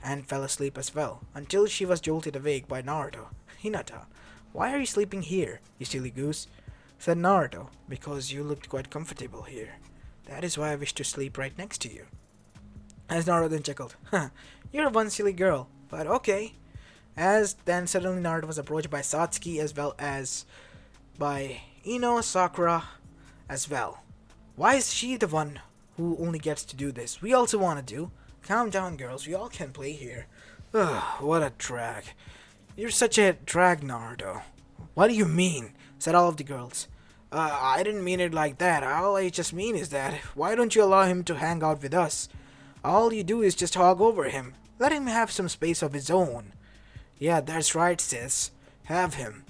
and fell asleep as well, until she was jolted awake by Naruto. Hinata, why are you sleeping here, you silly goose? Said Naruto, because you looked quite comfortable here. That is why I wish to sleep right next to you. As Naruto then chuckled, you're one silly girl, but okay. As then suddenly Naruto was approached by Satsuki as well as by Ino, Sakura as well. Why is she the one who only gets to do this? We also want to do. Calm down, girls. We all can play here. Ugh, what a drag. You're such a drag, Naruto. What do you mean? Said all of the girls. I didn't mean it like that. All I just mean is that, why don't you allow him to hang out with us? All you do is just hog over him. Let him have some space of his own. Yeah, that's right, sis. Have him.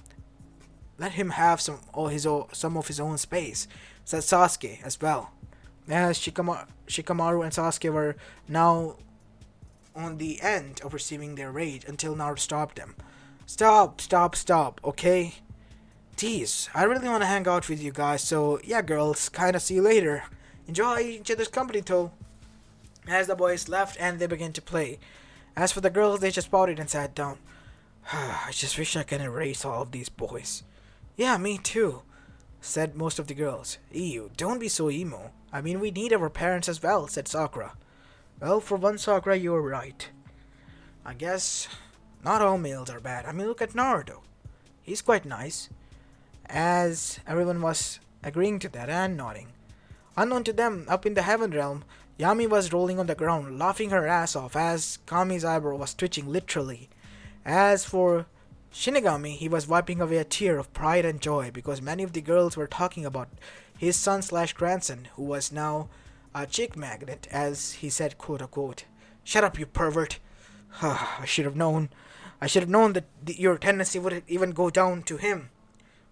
Let him have some of his own space, said Sasuke as well. As Shikamaru and Sasuke were now on the end of receiving their rage until Naruto stopped them. Stop, okay? Jeez, I really want to hang out with you guys, so yeah, girls, kinda see you later. Enjoy each other's company, though. As the boys left and they began to play. As for the girls, they just pouted and sat down. I just wish I could erase all of these boys. Yeah, me too, said most of the girls. Ew, don't be so emo. I mean, we need our parents as well, said Sakura. Well, for one, Sakura, you're right. I guess not all males are bad. I mean, look at Naruto. He's quite nice. As everyone was agreeing to that and nodding. Unknown to them, up in the heaven realm, Yami was rolling on the ground, laughing her ass off as Kami's eyebrow was twitching literally. As for Shinigami, he was wiping away a tear of pride and joy because many of the girls were talking about his son/grandson, who was now a chick magnet, as he said, quote unquote. Shut up, you pervert. I should have known. I should have known that your tendency would even go down to him.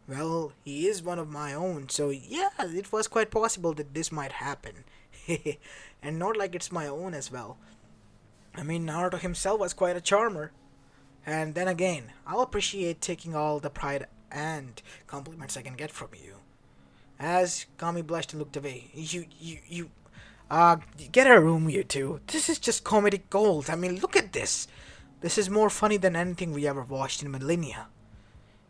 Well, he is one of my own, so yeah, it was quite possible that this might happen. And not like it's my own as well. I mean, Naruto himself was quite a charmer. And then again, I'll appreciate taking all the pride and compliments I can get from you. As Kami blushed and looked away. Get a room, you two. This is just comedic gold. I mean, look at this. This is more funny than anything we ever watched in millennia.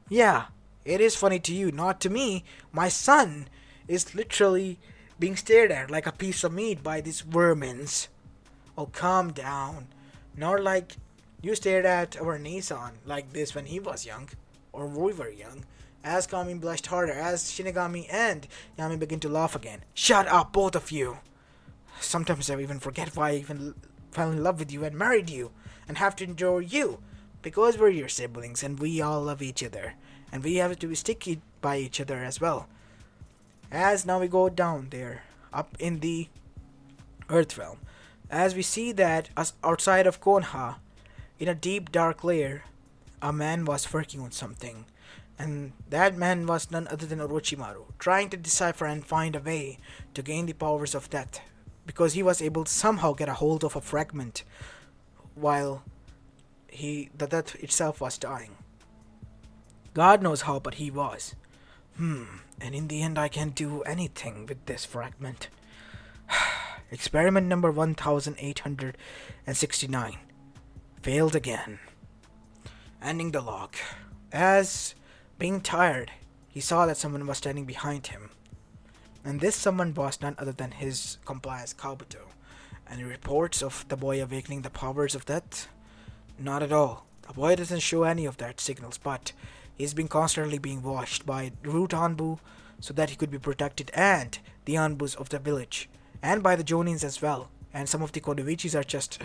Yeah, it is funny to you, not to me. My son is literally being stared at like a piece of meat by these vermins. Oh, calm down. Not like you stared at our Nissan like this when he was young, or we were young. As Kami blushed harder, as Shinigami and Yami began to laugh again. Shut up, both of you. Sometimes I even forget why I even fell in love with you and married you, and have to endure you. Because we're your siblings, and we all love each other. And we have to be sticky by each other as well. As now we go down there up in the Earth realm. As we see that outside of Konoha, in a deep dark layer, a man was working on something. And that man was none other than Orochimaru, trying to decipher and find a way to gain the powers of death, because he was able to somehow get a hold of a fragment while the death itself was dying. God knows how, but he was. And in the end, I can't do anything with this fragment. Experiment number 1869 failed again. Ending the log. As being tired, he saw that someone was standing behind him. And this someone was none other than his compliance Kabuto. Any reports of the boy awakening the powers of death? Not at all. The boy doesn't show any of that signals, but he's been constantly being watched by Root Anbu so that he could be protected, and the Anbus of the village, and by the Jonins as well. And some of the Konoichis are just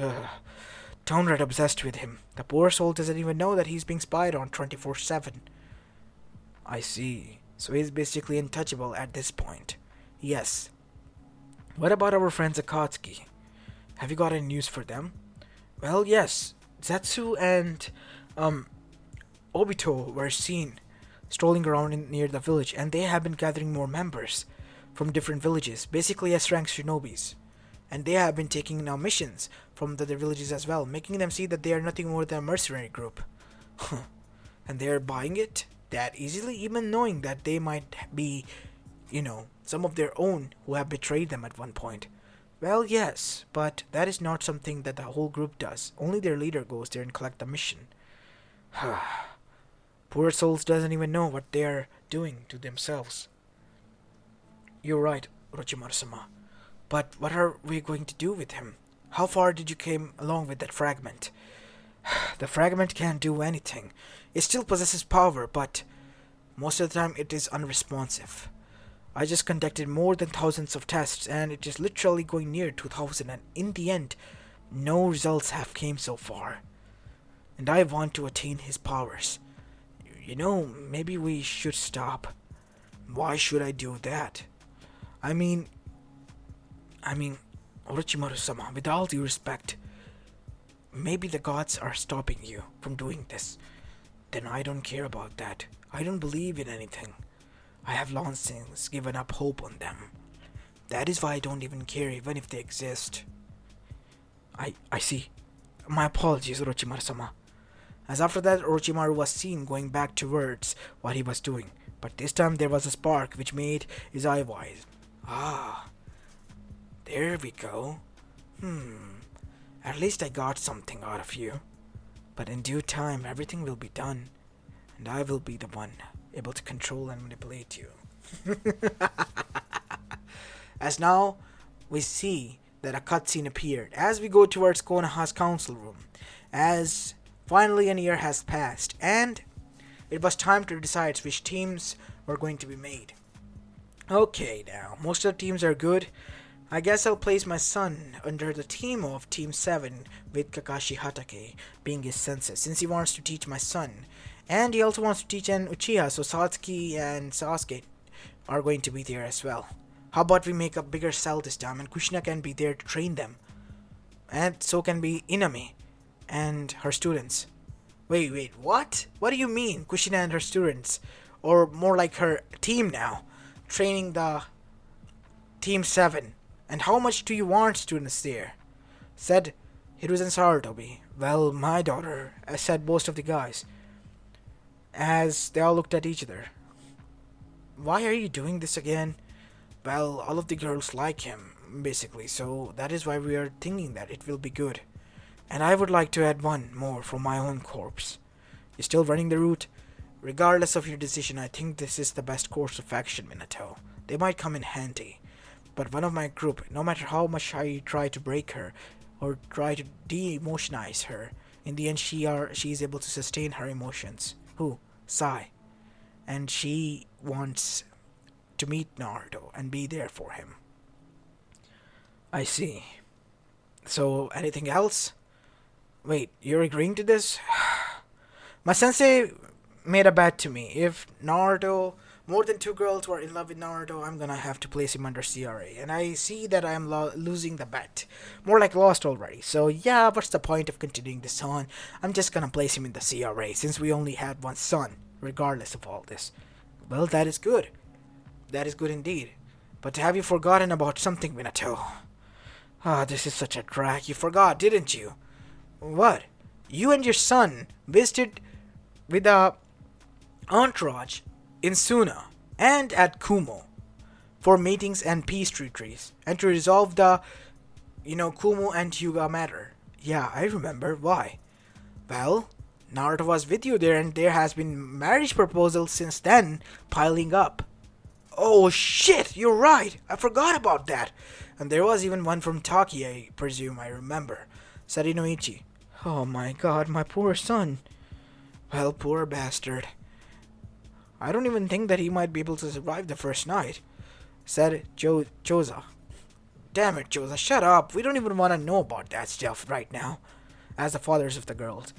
downright obsessed with him. The poor soul doesn't even know that he's being spied on 24/7. I see. So he's basically untouchable at this point. Yes. What about our friends Akatsuki? Have you got any news for them? Well, yes. Zetsu and Obito were seen strolling around near the village, and they have been gathering more members from different villages, basically S-rank shinobis. And they have been taking now missions from the other villages as well, making them see that they are nothing more than a mercenary group. And they are buying it that easily, even knowing that they might be, some of their own who have betrayed them at one point. Well, yes, but that is not something that the whole group does. Only their leader goes there and collect the mission. Poor souls doesn't even know what they are doing to themselves. You're right, Orochimaru-sama. But what are we going to do with him? How far did you came along with that fragment? The fragment can't do anything. It still possesses power, but most of the time it is unresponsive. I just conducted more than thousands of tests, and it is literally going near 2000, and in the end, no results have came so far. And I want to attain his powers. Maybe we should stop. Why should I do that? I mean, Orochimaru-sama, with all due respect, maybe the gods are stopping you from doing this. Then I don't care about that. I don't believe in anything. I have long since given up hope on them. That is why I don't even care even if they exist. I see. My apologies, Orochimaru-sama. As after that, Orochimaru was seen going back towards what he was doing. But this time there was a spark which made his eye wide. Ah, there we go. At least I got something out of you. But in due time, everything will be done. And I will be the one able to control and manipulate you. As now, we see that a cutscene appeared as we go towards Konoha's council room. As finally a year has passed, and it was time to decide which teams were going to be made. Okay, now, most of the teams are good. I guess I'll place my son under the team of Team 7 with Kakashi Hatake being his sensei, since he wants to teach my son. And he also wants to teach an Uchiha, so Satsuki and Sasuke are going to be there as well. How about we make a bigger cell this time, and Kushina can be there to train them. And so can be Inami and her students. Wait, what? What do you mean, Kushina and her students? Or more like her team now, training the Team 7. And how much do you want students there? Said Hiruzen Sarutobi. Well, my daughter, said most of the guys, as they all looked at each other. Why are you doing this again? Well, all of the girls like him, basically, so that is why we are thinking that it will be good. And I would like to add one more from my own corps. You're still running the route? Regardless of your decision, I think this is the best course of action, Minato. They might come in handy. But one of my group, no matter how much I try to break her, or try to de-emotionize her, in the end she is able to sustain her emotions. Who? Sai. And she wants to meet Naruto and be there for him. I see. So, anything else? Wait, you're agreeing to this? My sensei made a bet to me. If Naruto more than two girls who are in love with Naruto, I'm gonna have to place him under CRA. And I see that I'm losing the bet. More like lost already. So yeah, what's the point of continuing this on? I'm just gonna place him in the CRA since we only had one son, regardless of all this. Well, that is good. That is good indeed. But have you forgotten about something, Minato? Ah, this is such a drag. You forgot, didn't you? What? You and your son visited with a entourage in Suna and at Kumo for meetings and peace treaties and to resolve the, Kumo and Hyuga matter. Yeah, I remember. Why? Well, Naruto was with you there and there has been marriage proposals since then piling up. Oh shit, you're right. I forgot about that. And there was even one from Taki, I presume I remember. Sarinoichi. Oh my god, my poor son. Well, poor bastard. I don't even think that he might be able to survive the first night, said Choza. Damn it, Choza, shut up. We don't even want to know about that stuff right now, as the fathers of the girls.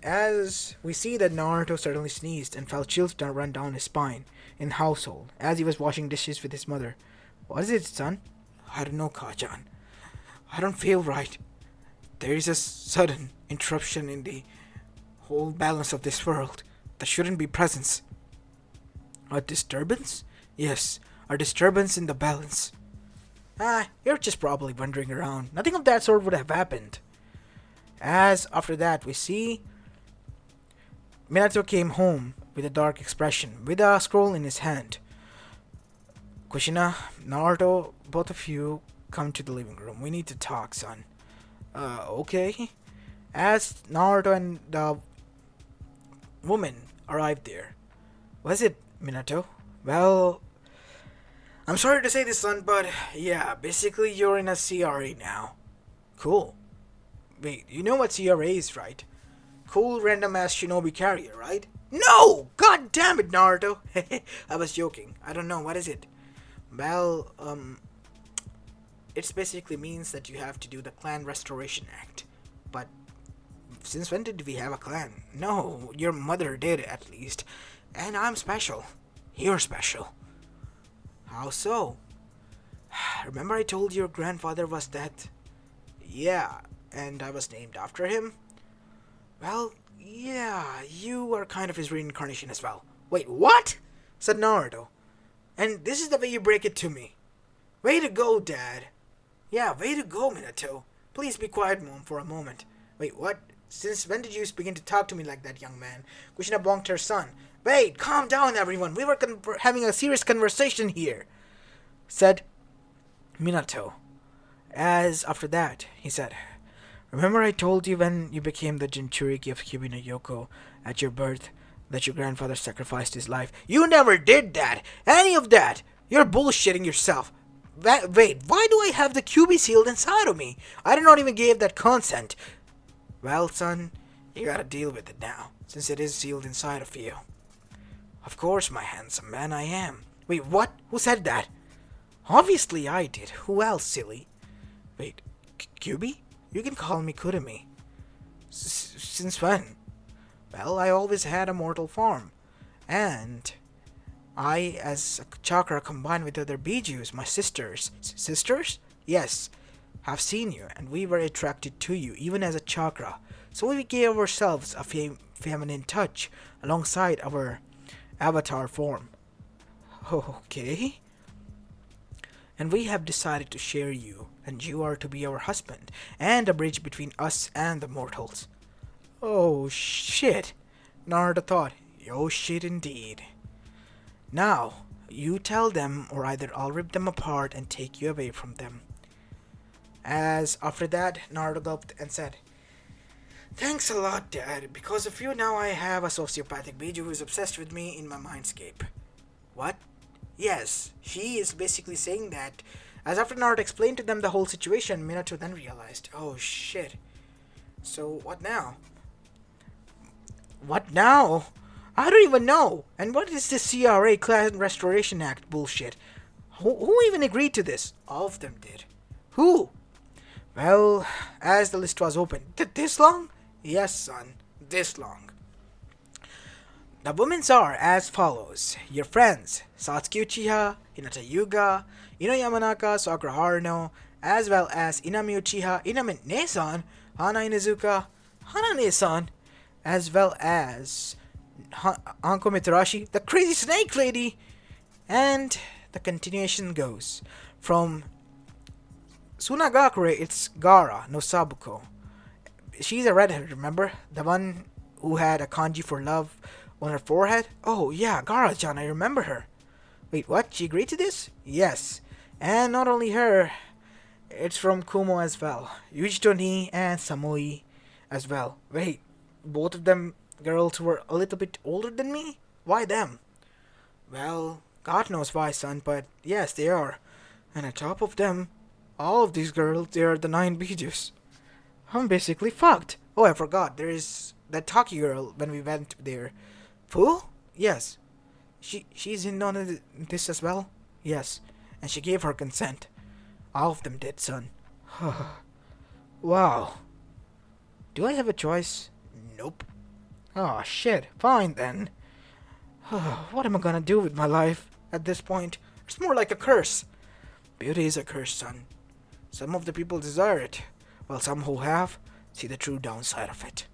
As we see that Naruto suddenly sneezed and felt chills run down his spine in household as he was washing dishes with his mother. What is it, son? I don't know, Kajan. I don't feel right. There is a sudden interruption in the whole balance of this world that shouldn't be present. A disturbance? Yes, a disturbance in the balance. You're just probably wandering around. Nothing of that sort would have happened. As after that, we see Minato came home with a dark expression, with a scroll in his hand. Kushina, Naruto, both of you come to the living room. We need to talk, son. Okay. As Naruto and the woman arrived there. Was it, Minato? Well, I'm sorry to say this, son, but yeah, basically you're in a CRA now. Cool. Wait, you know what CRA is, right? Cool random ass shinobi carrier, right? No! God damn it, Naruto! I was joking. I don't know, what is it? Well, it basically means that you have to do the Clan Restoration Act. But since when did we have a clan? No, your mother did at least. And I'm special. You're special. How so? Remember I told you your grandfather was dead? Yeah, and I was named after him? Well, yeah, you are kind of his reincarnation as well. Wait, what? Said Naruto. And this is the way you break it to me. Way to go, Dad. Yeah, way to go, Minato. Please be quiet, Mom, for a moment. Wait, what? Since when did you begin to talk to me like that, young man? Kushina bonked her son. Wait, calm down, everyone. We were having a serious conversation here, said Minato. As after that, he said, remember I told you when you became the Jinchuriki of Kyubi no Yoko at your birth that your grandfather sacrificed his life? You never did that! Any of that! You're bullshitting yourself. Wait, why do I have the Kyubi sealed inside of me? I did not even give that consent. Well, son, you gotta deal with it now, since it is sealed inside of you. Of course, my handsome man, I am. Wait, what? Who said that? Obviously I did. Who else, silly? Wait, Kyubi? You can call me Kurumi. Since when? Well, I always had a mortal form. And I, as a chakra combined with other bijus, my sisters. Sisters? Yes. Have seen you, and we were attracted to you, even as a chakra. So we gave ourselves a feminine touch alongside our avatar form. Okay. And we have decided to share you, and you are to be our husband, and a bridge between us and the mortals. Oh shit, Naruto thought. Oh shit indeed. Now, you tell them, or either I'll rip them apart and take you away from them. As after that, Naruto gulped and said, thanks a lot, Dad. Because of you now I have a sociopathic Biju who is obsessed with me in my mindscape. What? Yes, she is basically saying that. As after Naruto explained to them the whole situation, Minato then realized, oh shit. So what now? What now? I don't even know. And what is this CRA Clan Restoration Act bullshit? Who even agreed to this? All of them did. Who? Well, as the list was open. This long? Yes, son. This long. The women's are as follows. Your friends, Satsuki Uchiha, Hinata Yuga, Ino Yamanaka, Sakura Haruno, as well as Inami Uchiha, Inami Nesan, Hana Inuzuka, Hana Nesan, as well as Anko Mitarashi, the crazy snake lady, and the continuation goes. From Sunagakure, it's Gara no Sabuko. She's a redhead, remember? The one who had a kanji for love on her forehead? Oh, yeah, Gara-chan, I remember her. Wait, what? She agreed to this? Yes. And not only her, it's from Kumo as well. Yujito Ni and Samui as well. Wait, both of them girls were a little bit older than me? Why them? Well, God knows why, son, but yes, they are. And on top of them, all of these girls, they are the 9 Bijus. I'm basically fucked. Oh, I forgot. There is that Taki girl when we went there. Fu? Yes. She's in on this as well? Yes. And she gave her consent. All of them did, son. Wow. Do I have a choice? Nope. Oh, shit. Fine then. What am I gonna do with my life at this point? It's more like a curse. Beauty is a curse, son. Some of the people desire it, while some who have see the true downside of it.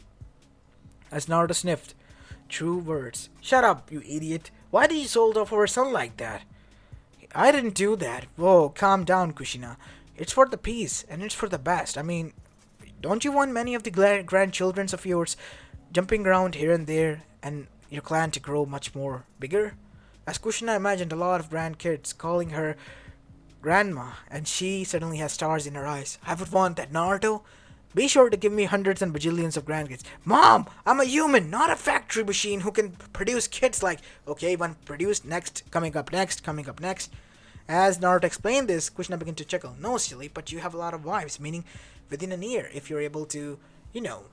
As Naruto sniffed, true words. Shut up, you idiot. Why did you sold off our son like that? I didn't do that. Whoa, calm down, Kushina. It's for the peace, and it's for the best. I mean, don't you want many of the grandchildren of yours jumping around here and there, and your clan to grow much more bigger? As Kushina imagined a lot of grandkids calling her grandma, and she suddenly has stars in her eyes. I would want that, Naruto. Be sure to give me hundreds and bajillions of grandkids. Mom, I'm a human, not a factory machine who can produce kids like, okay, one produced, next, coming up next, coming up next. As Naruto explained this, Kushina began to chuckle. No, silly, but you have a lot of wives, meaning within a year, if you're able to,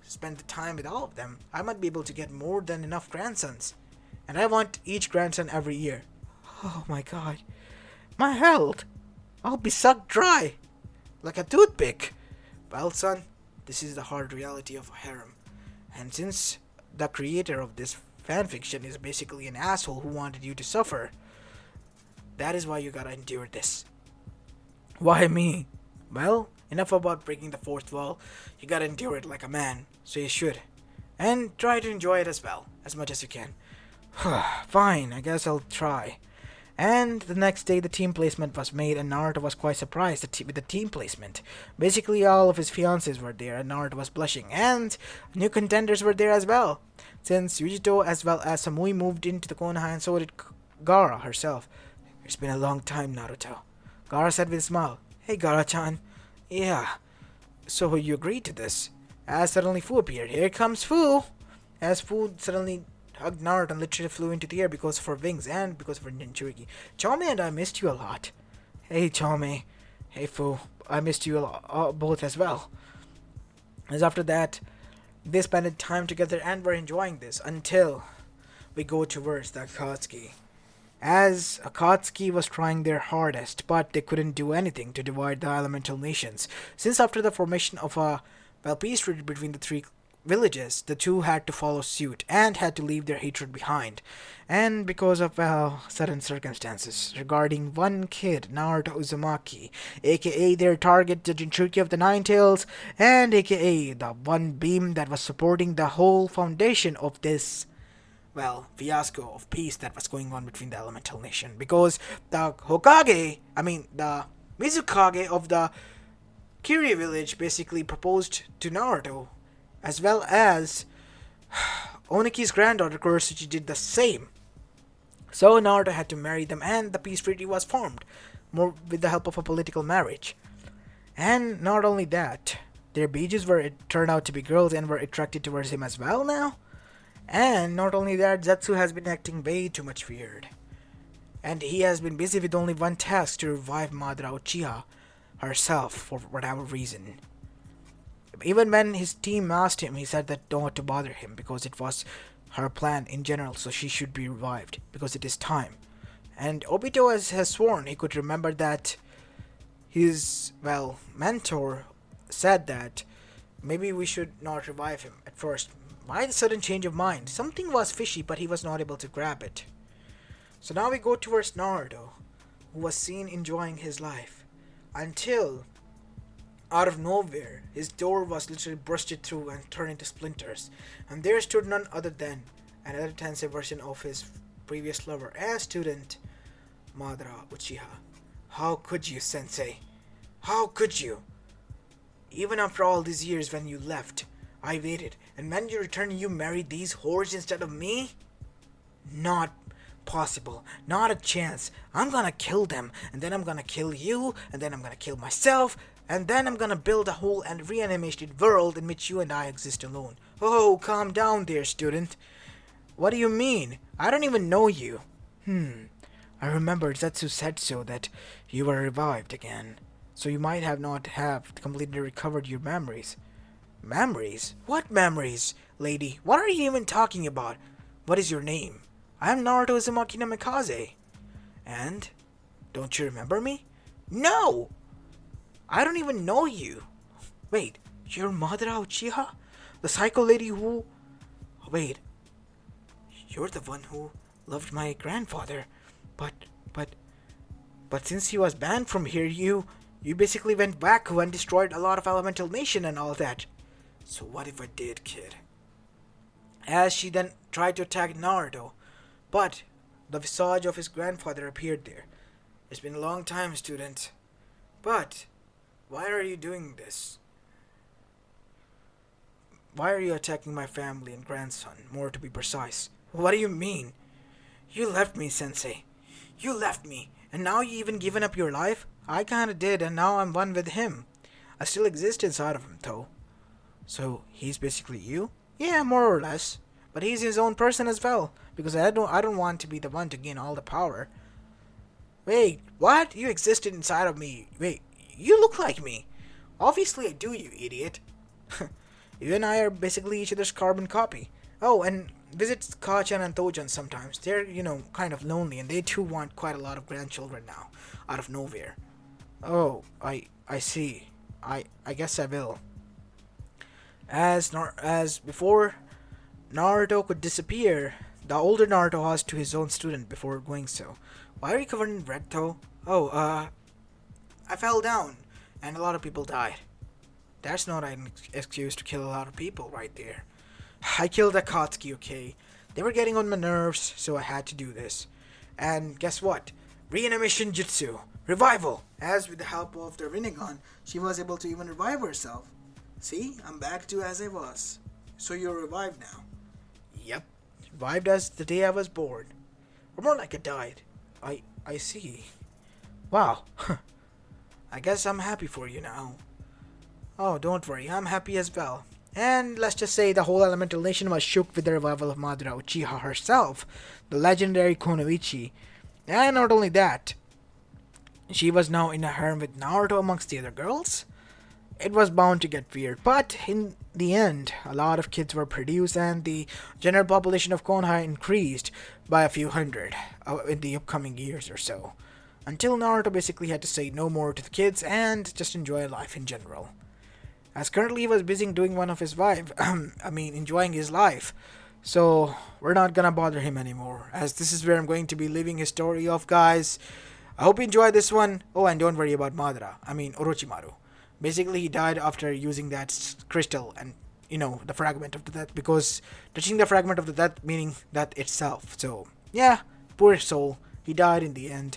spend the time with all of them, I might be able to get more than enough grandsons. And I want each grandson every year. Oh my god. My health. I'll be sucked dry. Like a toothpick. Well, son, this is the hard reality of a harem. And since the creator of this fanfiction is basically an asshole who wanted you to suffer, that is why you gotta endure this. Why me? Well, enough about breaking the fourth wall. You gotta endure it like a man, so you should. And try to enjoy it as well, as much as you can. Fine, I guess I'll try. And the next day the team placement was made, and Naruto was quite surprised with the team placement. Basically all of his fiancés were there, and Naruto was blushing, and new contenders were there as well. Since Yujito as well as Samui moved into the Konoha, and so did Gaara herself. It's been a long time, Naruto. Gaara said with a smile. Hey Gaara-chan. Yeah. So you agreed to this? As suddenly Fu appeared. Here comes Fu! As Fu suddenly hugged Naruto and literally flew into the air because of her wings and because of her ninjutsu. Chome and I missed you a lot. Hey Chome. Hey Fu. I missed you both as well. As after that, they spent time together and were enjoying this until we go towards the Akatsuki. As Akatsuki was trying their hardest, but they couldn't do anything to divide the elemental nations, since after the formation of a peace treaty between the three villages, the two had to follow suit and had to leave their hatred behind. And because of sudden circumstances regarding one kid, Naruto Uzumaki, aka their target, the Jinchuriki of the Nine Tails, and aka the one beam that was supporting the whole foundation of this fiasco of peace that was going on between the elemental nation, because the Mizukage of the Kiryu village basically proposed to Naruto, as well as Oniki's granddaughter Kurosuchi did the same. So Naruto had to marry them, and the peace treaty was formed, more with the help of a political marriage. And not only that, their Bijus turned out to be girls and were attracted towards him as well now. And not only that, Zetsu has been acting way too much weird. And he has been busy with only one task, to revive Madara Uchiha herself for whatever reason. Even when his team asked him, he said that not to bother him because it was her plan in general, so she should be revived because it is time. And Obito has sworn he could remember that his, mentor said that maybe we should not revive him at first. Why the sudden change of mind? Something was fishy, but he was not able to grab it. So now we go towards Naruto, who was seen enjoying his life. Until, out of nowhere, his door was literally bursted through and turned into splinters. And there stood none other than another Tensei version of his previous lover and student, Madara Uchiha. How could you, Sensei? How could you? Even after all these years when you left, I waited, and when you returned you married these whores instead of me? Not possible. Not a chance. I'm gonna kill them, and then I'm gonna kill you, and then I'm gonna kill myself, and then I'm gonna build a whole and reanimated world in which you and I exist alone. Oh, calm down there, student. What do you mean? I don't even know you. I remember Zetsu said so, that you were revived again. So you might have not have completely recovered your memories. Memories? What memories, lady? What are you even talking about? What is your name? I am Naruto Uzumaki no Mikaze. And? Don't you remember me? No! I don't even know you. Wait, you're Madara Uchiha? The psycho lady who... Wait, you're the one who loved my grandfather. But since he was banned from here, you basically went back and destroyed a lot of Elemental Nation and all that. So what if I did, kid? As she then tried to attack Naruto, but the visage of his grandfather appeared there. It's been a long time, student. But why are you doing this? Why are you attacking my family and grandson, more to be precise? What do you mean? You left me, Sensei. You left me, and now you even given up your life? I kinda did, and now I'm one with him. I still exist inside of him, though. So, he's basically you? Yeah, more or less. But he's his own person as well, because I don't want to be the one to gain all the power. Wait, what? You existed inside of me. Wait, you look like me. Obviously I do, you idiot. You and I are basically each other's carbon copy. Oh, and visits Kachan and Tojan sometimes. They're, kind of lonely, and they too want quite a lot of grandchildren now, out of nowhere. Oh, I see. I guess I will. As before Naruto could disappear, the older Naruto asked to his own student before going so. Why are you covered in red, though? Oh, I fell down, and a lot of people died. That's not an excuse to kill a lot of people right there. I killed Akatsuki, okay? They were getting on my nerves, so I had to do this. And guess what? Reanimation Jutsu. Revival. As with the help of the Rinnegan, she was able to even revive herself. See? I'm back to as I was. So you're revived now. Yep. Revived as the day I was born. Or more like I died. I see. Wow. I guess I'm happy for you now. Oh, don't worry. I'm happy as well. And let's just say the whole Elemental Nation was shook with the revival of Madara Uchiha herself, the legendary Kunoichi. And not only that, she was now in a harem with Naruto amongst the other girls. It was bound to get weird, but in the end, a lot of kids were produced and the general population of Konoha increased by a few hundred in the upcoming years or so. Until Naruto basically had to say no more to the kids and just enjoy life in general. As currently he was busy doing one of his wife, enjoying his life. So, we're not gonna bother him anymore, as this is where I'm going to be leaving his story off, guys. I hope you enjoyed this one. Oh, and don't worry about Orochimaru. Basically, he died after using that crystal and, the fragment of the death, because touching the fragment of the death meaning that itself. So, yeah, poor soul. He died in the end.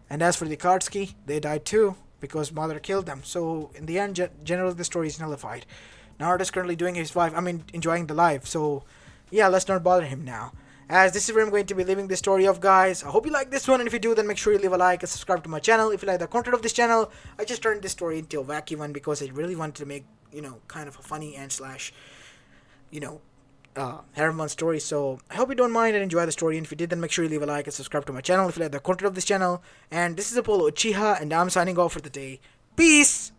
And as for the Akatsuki, they died too, because Mother killed them. So, in the end, generally the story is nullified. Naruto's currently doing his wife, enjoying the life. So, yeah, let's not bother him now. As this is where I'm going to be leaving the story of, guys. I hope you like this one, and if you do, then make sure you leave a like and subscribe to my channel. If you like the content of this channel, I just turned this story into a wacky one because I really wanted to make, kind of a funny and slash, harem one story. So I hope you don't mind and enjoy the story, and if you did, then make sure you leave a like and subscribe to my channel if you like the content of this channel. And this is Apollo Uchiha, and I'm signing off for the day. Peace!